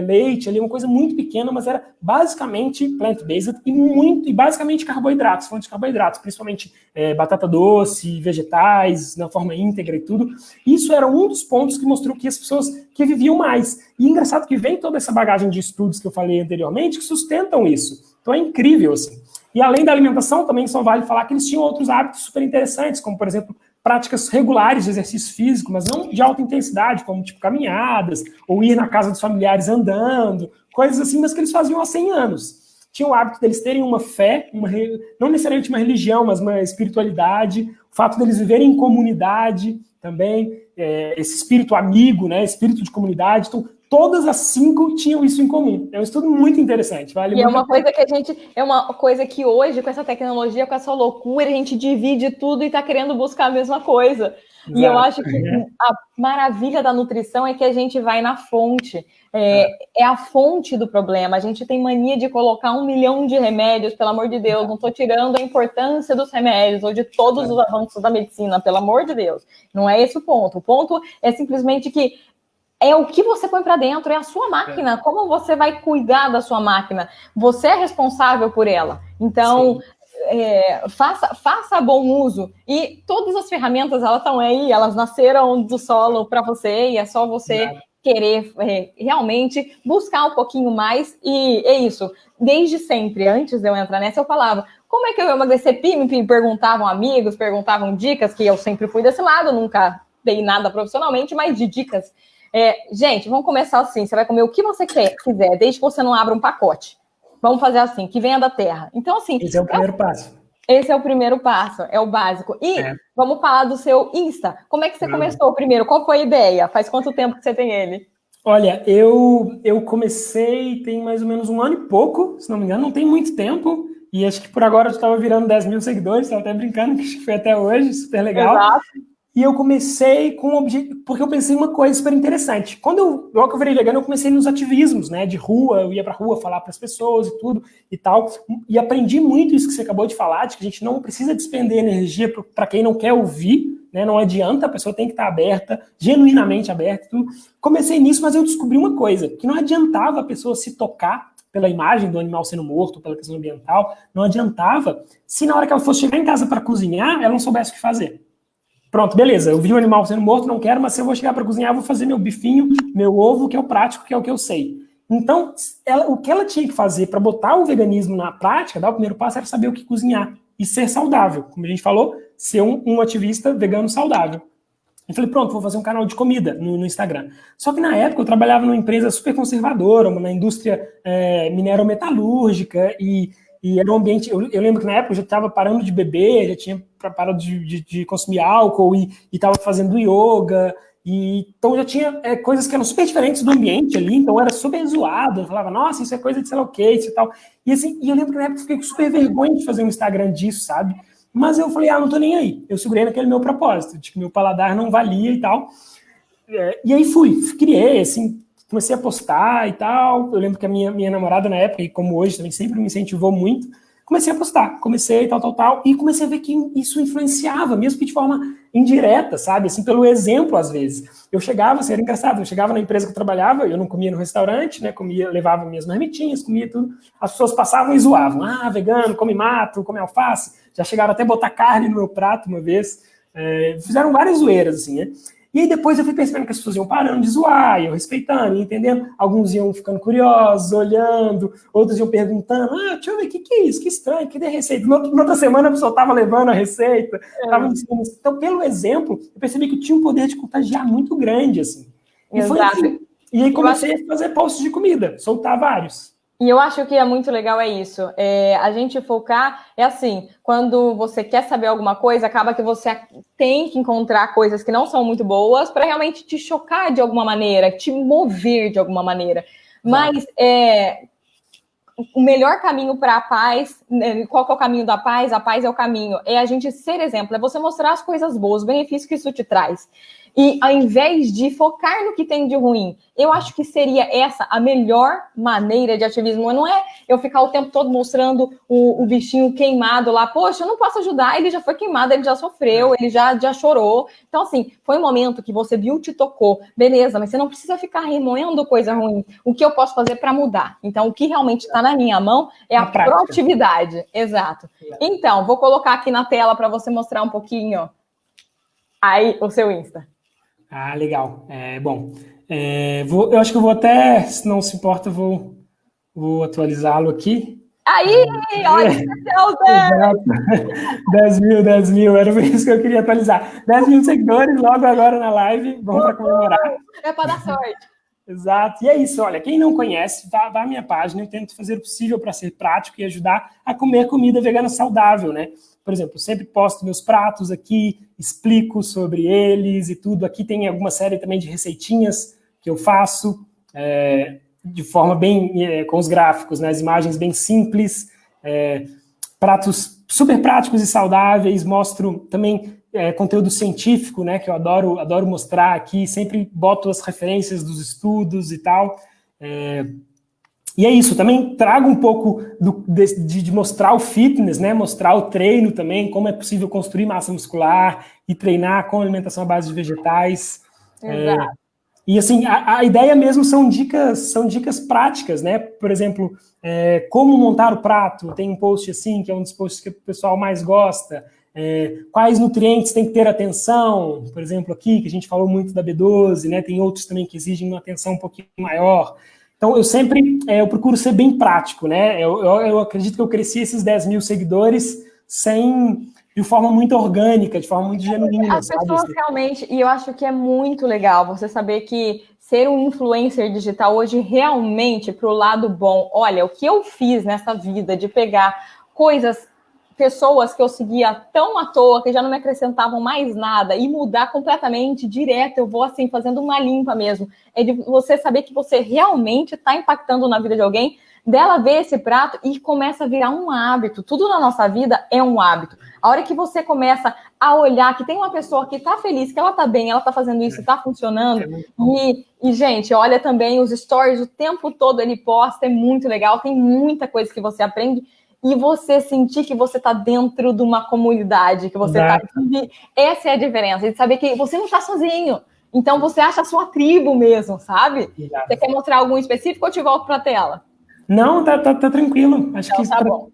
leite ali, uma coisa muito pequena, mas era basicamente plant-based e basicamente carboidratos, fontes de carboidratos, principalmente batata doce, vegetais, na forma íntegra e tudo. Isso era um dos pontos que mostrou que as pessoas que viviam mais. E engraçado que vem toda essa bagagem de estudos que eu falei anteriormente que sustentam isso. Então é incrível, assim. E além da alimentação, também só vale falar que eles tinham outros hábitos super interessantes, como, por exemplo, práticas regulares de exercício físico, mas não de alta intensidade, como tipo caminhadas, ou ir na casa dos familiares andando, coisas assim, mas que eles faziam há 100 anos. Tinha o hábito deles terem uma fé, não necessariamente uma religião, mas uma espiritualidade, o fato deles viverem em comunidade também, esse espírito amigo, né, espírito de comunidade. Então, todas as 5 tinham isso em comum. É um estudo muito interessante. Vale e muito é uma coisa que hoje, com essa tecnologia, com essa loucura, a gente divide tudo e está querendo buscar a mesma coisa. Exato. E eu acho que a maravilha da nutrição é que a gente vai na fonte. É a fonte do problema. A gente tem mania de colocar 1 milhão de remédios, pelo amor de Deus. Não estou tirando a importância dos remédios ou de todos os avanços da medicina, pelo amor de Deus. Não é esse o ponto. O ponto é simplesmente que é o que você põe para dentro, é a sua máquina. Como você vai cuidar da sua máquina? Você é responsável por ela. Então, faça bom uso. E todas as ferramentas, elas estão aí, elas nasceram do solo para você, e é só você querer realmente buscar um pouquinho mais. E é isso. Desde sempre, antes de eu entrar nessa, eu falava, como é que eu ia emagrecer? Me perguntavam amigos, perguntavam dicas, que eu sempre fui desse lado, nunca dei nada profissionalmente, mas de dicas. Gente, vamos começar assim. Você vai comer o que você quiser, desde que você não abra um pacote. Vamos fazer assim, que venha da terra. Então, assim... Esse é o primeiro passo. Esse é o primeiro passo, é o básico. E vamos falar do seu Insta. Como é que você começou primeiro? Qual foi a ideia? Faz quanto tempo que você tem ele? Olha, eu comecei tem mais ou menos 1 ano e pouco, se não me engano, não tem muito tempo. E acho que por agora eu estava virando 10 mil seguidores, estava até brincando, que acho que foi até hoje, super legal. Exato. E eu comecei com o objetivo, porque eu pensei em uma coisa super interessante. Logo que eu virei vegano, eu comecei nos ativismos, né, de rua, eu ia pra rua falar para as pessoas e tudo e tal, e aprendi muito isso que você acabou de falar, de que a gente não precisa despender energia para quem não quer ouvir, né, não adianta, a pessoa tem que estar aberta, genuinamente aberta, tudo. Comecei nisso, mas eu descobri uma coisa, que não adiantava a pessoa se tocar pela imagem do animal sendo morto, pela questão ambiental, não adiantava se na hora que ela fosse chegar em casa para cozinhar, ela não soubesse o que fazer. Pronto, beleza, eu vi um animal sendo morto, não quero, mas se eu vou chegar para cozinhar, eu vou fazer meu bifinho, meu ovo, que é o prático, que é o que eu sei. Então, o que ela tinha que fazer para botar o veganismo na prática, dar o primeiro passo, era saber o que cozinhar e ser saudável. Como a gente falou, ser um ativista vegano saudável. Eu falei, pronto, vou fazer um canal de comida no Instagram. Só que na época eu trabalhava numa empresa super conservadora, na indústria minerometalúrgica, e era um ambiente... Eu lembro que na época eu já estava parando de beber, já tinha parado de consumir álcool e estava fazendo yoga, então já tinha coisas que eram super diferentes do ambiente ali, então era super zoado, eu falava, nossa, isso é coisa de sei lá o que, isso e tal. E assim, eu lembro que na época eu fiquei com super vergonha de fazer um Instagram disso, sabe? Mas eu falei, não tô nem aí. Eu segurei naquele meu propósito, de que meu paladar não valia e tal. E aí criei, assim, comecei a postar e tal. Eu lembro que a minha namorada na época, e como hoje também sempre me incentivou muito, comecei a postar, tal, e comecei a ver que isso influenciava, mesmo que de forma indireta, sabe? Assim, pelo exemplo, às vezes. Eu chegava, assim, era engraçado, eu chegava na empresa que eu trabalhava, eu não comia no restaurante, né? Levava minhas marmitinhas, comia tudo. As pessoas passavam e zoavam. Vegano, come mato, come alface. Já chegaram até a botar carne no meu prato uma vez. Fizeram várias zoeiras, assim, né? E aí depois eu fui percebendo que as pessoas iam parando de zoar, iam respeitando, iam entendendo. Alguns iam ficando curiosos, olhando, outros iam perguntando, deixa eu ver, o que é isso? Que estranho, que é receita? Na outra semana a pessoa estava levando a receita, estava ensinando. Então, pelo exemplo, eu percebi que eu tinha um poder de contagiar muito grande, assim. E foi assim. E aí comecei a fazer posts de comida, soltar vários. E eu acho que é muito legal isso. A gente focar, assim, quando você quer saber alguma coisa, acaba que você tem que encontrar coisas que não são muito boas para realmente te chocar de alguma maneira, te mover de alguma maneira. Mas o melhor caminho para a paz, qual que é o caminho da paz? A paz é o caminho. É a gente ser exemplo, é você mostrar as coisas boas, os benefícios que isso te traz. E ao invés de focar no que tem de ruim, eu acho que seria essa a melhor maneira de ativismo. Não é eu ficar o tempo todo mostrando o bichinho queimado lá. Poxa, eu não posso ajudar, ele já foi queimado, ele já sofreu, ele já chorou. Então, assim, foi um momento que você viu, te tocou. Beleza, mas você não precisa ficar remoendo coisa ruim. O que eu posso fazer para mudar? Então, o que realmente está na minha mão é a proatividade. Exato. Então, vou colocar aqui na tela para você mostrar um pouquinho aí o seu Insta. Ah, legal. Bom, eu acho que eu vou até, se não se importa, vou atualizá-lo aqui. Aí, olha o 10 mil, era por isso que eu queria atualizar. 10 mil seguidores logo agora na live, vamos para comemorar. É para dar sorte. Exato, e é isso, olha, quem não conhece, vá à minha página, eu tento fazer o possível para ser prático e ajudar a comer comida vegana saudável, né? Por exemplo, eu sempre posto meus pratos aqui, explico sobre eles e tudo. Aqui tem alguma série também de receitinhas que eu faço de forma bem, com os gráficos, né? As imagens bem simples, pratos super práticos e saudáveis, mostro também conteúdo científico, né, que eu adoro mostrar aqui, sempre boto as referências dos estudos e tal. E é isso, também trago um pouco de mostrar o fitness, né, mostrar o treino também, como é possível construir massa muscular e treinar com alimentação à base de vegetais. Exato. E assim, a ideia mesmo são dicas práticas, né? Por exemplo, como montar o prato, tem um post assim, que é um dos posts que o pessoal mais gosta. Quais nutrientes tem que ter atenção, por exemplo, aqui, que a gente falou muito da B12, né? Tem outros também que exigem uma atenção um pouquinho maior. Então, eu procuro ser bem prático, né? Eu acredito que eu cresci esses 10 mil seguidores de forma muito orgânica, de forma muito genuína. As pessoas realmente, e eu acho que é muito legal você saber que ser um influencer digital hoje realmente pro lado bom. Olha, o que eu fiz nessa vida de pegar pessoas que eu seguia tão à toa, que já não me acrescentavam mais nada, e mudar completamente, direto, eu vou assim, fazendo uma limpa mesmo. É de você saber que você realmente está impactando na vida de alguém, dela ver esse prato e começa a virar um hábito. Tudo na nossa vida é um hábito. A hora que você começa a olhar que tem uma pessoa que está feliz, que ela está bem, ela está fazendo isso, está funcionando. E, gente, olha também os stories, o tempo todo ele posta, é muito legal, tem muita coisa que você aprende. E você sentir que você está dentro de uma comunidade, que você está... Essa é a diferença, de saber que você não está sozinho. Então, você acha a sua tribo mesmo, sabe? Exato. Você quer mostrar algum específico ou te volto para a tela? Não, tá tranquilo. Acho então, que tá bom.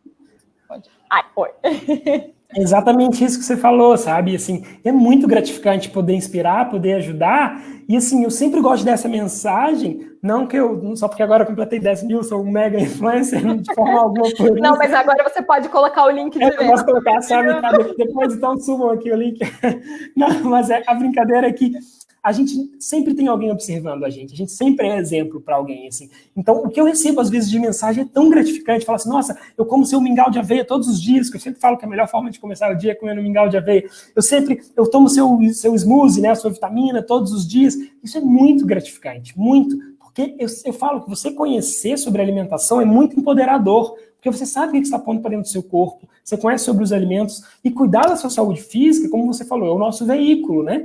Ai, foi. É exatamente isso que você falou, sabe? Assim, é muito gratificante poder inspirar, poder ajudar. E assim, eu sempre gosto dessa mensagem, não que só porque agora eu completei 10 mil, sou um mega influencer, de forma alguma por isso. Não, mas agora você pode colocar o link direto. Eu posso colocar, sabe? Tá, depois então subam aqui o link. Não, mas a brincadeira é que a gente sempre tem alguém observando a gente sempre é exemplo para alguém, assim. Então, o que eu recebo, às vezes, de mensagem é tão gratificante, falar assim, nossa, eu como seu mingau de aveia todos os dias, que eu sempre falo que a melhor forma de começar o dia é comendo mingau de aveia. Eu tomo seu smoothie, né, a sua vitamina todos os dias. Isso é muito gratificante, muito. Porque eu falo que você conhecer sobre alimentação é muito empoderador, porque você sabe o que está pondo para dentro do seu corpo, você conhece sobre os alimentos, e cuidar da sua saúde física, como você falou, é o nosso veículo, né?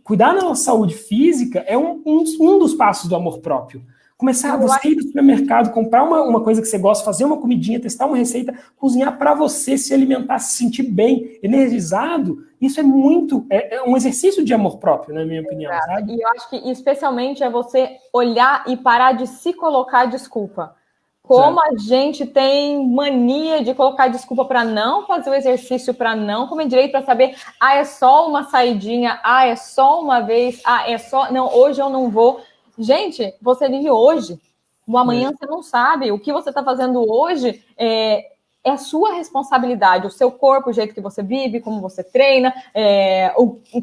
Cuidar da nossa saúde física é um dos passos do amor próprio. Começar a você ir no supermercado, comprar uma coisa que você gosta, fazer uma comidinha, testar uma receita, cozinhar para você, se alimentar, se sentir bem, energizado. Isso é um exercício de amor próprio, na minha opinião. Sabe? E eu acho que especialmente é você olhar e parar de se colocar desculpa. Como a gente tem mania de colocar desculpa para não fazer o exercício, para não comer direito, para saber, é só uma saidinha, é só uma vez, é só... Não, hoje eu não vou. Gente, você vive hoje. O amanhã você não sabe. O que você está fazendo hoje é a sua responsabilidade. O seu corpo, o jeito que você vive, como você treina,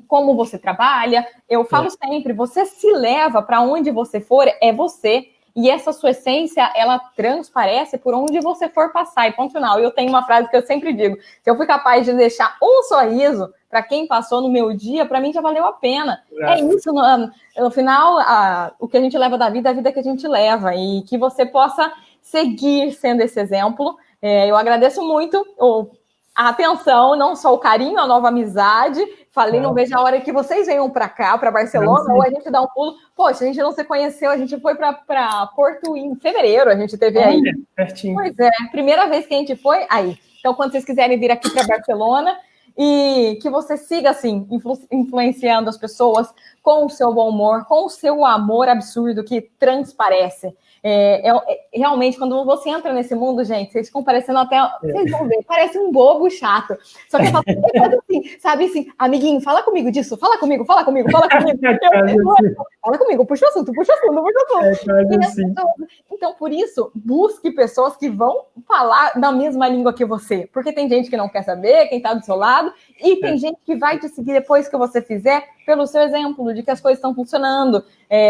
como você trabalha. Eu falo sempre, você se leva para onde você for, é você. E essa sua essência, ela transparece por onde você for passar. E ponto final. Eu tenho uma frase que eu sempre digo. Se eu fui capaz de deixar um sorriso para quem passou no meu dia, para mim já valeu a pena. É isso. No final, o que a gente leva da vida é a vida que a gente leva. E que você possa seguir sendo esse exemplo. Eu agradeço muito atenção, não só o carinho, a nova amizade. Falei, não vejo a hora que vocês venham para cá, para Barcelona, ou a gente dá um pulo. Poxa, a gente não se conheceu, a gente foi para Porto em fevereiro, a gente teve aí. Pertinho. Pois é, primeira vez que a gente foi, aí. Então, quando vocês quiserem vir aqui para Barcelona, e que você siga, assim, influenciando as pessoas com o seu bom humor, com o seu amor absurdo que transparece. Realmente, quando você entra nesse mundo, gente, vocês ficam parecendo até... Vocês vão ver, parece um bobo chato. Só que eu falo assim, sabe assim, amiguinho, fala comigo disso, fala comigo. Fala comigo, puxa o assunto. Então, por isso, busque pessoas que vão falar na mesma língua que você. Porque tem gente que não quer saber, quem está do seu lado, e tem gente que vai te seguir depois que você fizer, pelo seu exemplo, de que as coisas estão funcionando.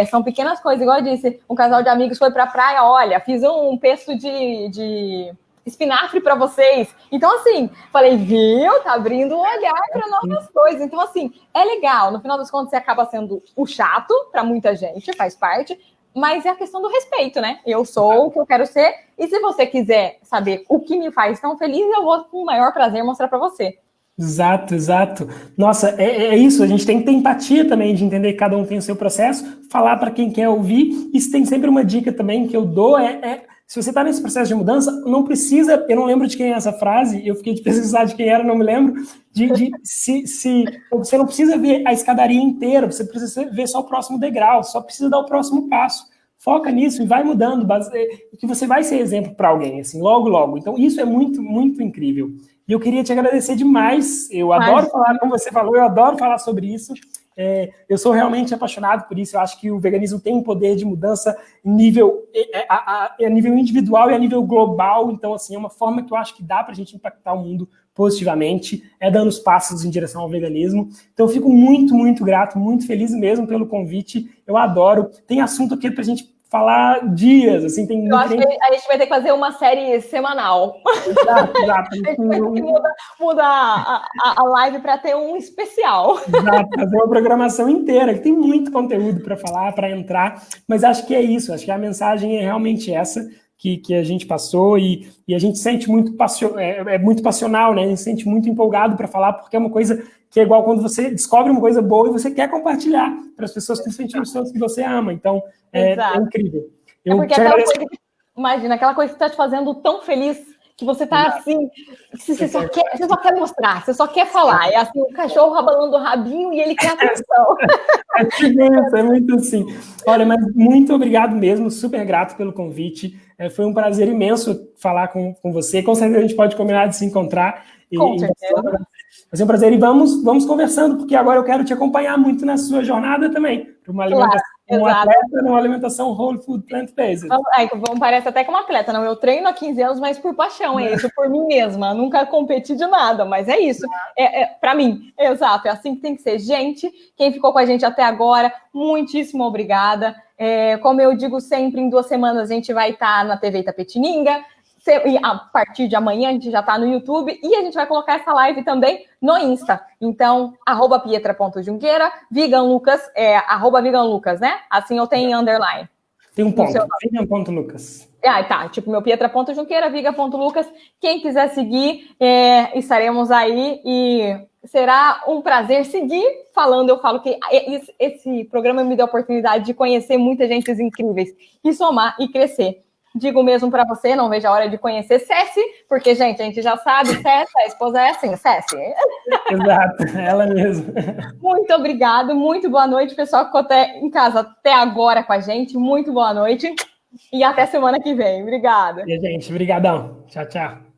São pequenas coisas, igual eu disse, um casal de amigos foi pra praia, olha, fiz um pesto de espinafre para vocês. Então, assim, falei, viu? Tá abrindo um olhar para novas coisas. Então, assim, é legal. No final das contas, você acaba sendo o chato para muita gente, faz parte, mas é a questão do respeito, né? Eu sou o que eu quero ser, e se você quiser saber o que me faz tão feliz, eu vou com o maior prazer mostrar para você. Exato. Nossa, é isso, a gente tem que ter empatia também de entender que cada um tem o seu processo, falar para quem quer ouvir. Isso tem sempre uma dica também que eu dou, se você está nesse processo de mudança, não precisa, eu não lembro de quem é essa frase, eu fiquei de pesquisar de quem era, não me lembro, você não precisa ver a escadaria inteira, você precisa ver só o próximo degrau, só precisa dar o próximo passo. Foca nisso e vai mudando, que você vai ser exemplo para alguém, assim, logo. Então, isso é muito, muito incrível. E eu queria te agradecer demais. Eu adoro falar, como você falou, eu adoro falar sobre isso. Eu sou realmente apaixonado por isso. Eu acho que o veganismo tem um poder de mudança a nível individual e a nível global. Então, assim, é uma forma que eu acho que dá para a gente impactar o mundo positivamente, dando os passos em direção ao veganismo. Então, eu fico muito, muito grato, muito feliz mesmo pelo convite. Eu adoro. Tem assunto aqui para a gente falar dias, assim, tem... Eu acho que a gente vai ter que fazer uma série semanal. Exato. A gente vai ter que mudar a live para ter um especial. Exato, fazer uma programação inteira, que tem muito conteúdo para falar, para entrar, mas acho que é isso, acho que a mensagem é realmente essa, que a gente passou, e a gente sente muito, muito passional, né? A gente se sente muito empolgado para falar, porque é uma coisa que é igual quando você descobre uma coisa boa e você quer compartilhar para as pessoas, principalmente as pessoas que você ama. Então, é incrível. Porque aquela coisa que, imagina, aquela coisa que está te fazendo tão feliz, que você está assim, você só quer mostrar, você só quer falar. É assim, o cachorro rabalando o rabinho e ele quer atenção. É muito assim. Olha, mas muito obrigado mesmo, super grato pelo convite. Foi um prazer imenso falar com você. Com certeza a gente pode combinar de se encontrar. Com certeza. Vai ser um prazer, e vamos conversando, porque agora eu quero te acompanhar muito na sua jornada também, para uma atleta numa alimentação whole food plant-based. Parece até como atleta, não? Eu treino há 15 anos, mas por paixão, é isso, por mim mesma. Nunca competi de nada, mas é isso. Para mim, exato, é assim que tem que ser. Gente, quem ficou com a gente até agora, muitíssimo obrigada. Como eu digo sempre, em 2 semanas a gente vai estar na TV Itapetininga. E a partir de amanhã a gente já está no YouTube e a gente vai colocar essa live também no Insta. Então, @pietra.junqueira, veganlucas, @veganlucas, né? Assim eu tenho underline. Tem um ponto, vegan.lucas. Tá, tipo meu pietra.junqueira, viga.lucas. Quem quiser seguir, estaremos aí e será um prazer seguir falando. Eu falo que esse programa me deu a oportunidade de conhecer muita gente incríveis e somar e crescer. Digo mesmo para você, não vejo a hora de conhecer Ceci, porque, gente, a gente já sabe, Ceci, a esposa é assim, Ceci. Exato, ela mesma. Muito obrigado, muito boa noite, pessoal que ficou em casa até agora com a gente. Muito boa noite e até semana que vem. Obrigada. E, gente, brigadão. Tchau, tchau.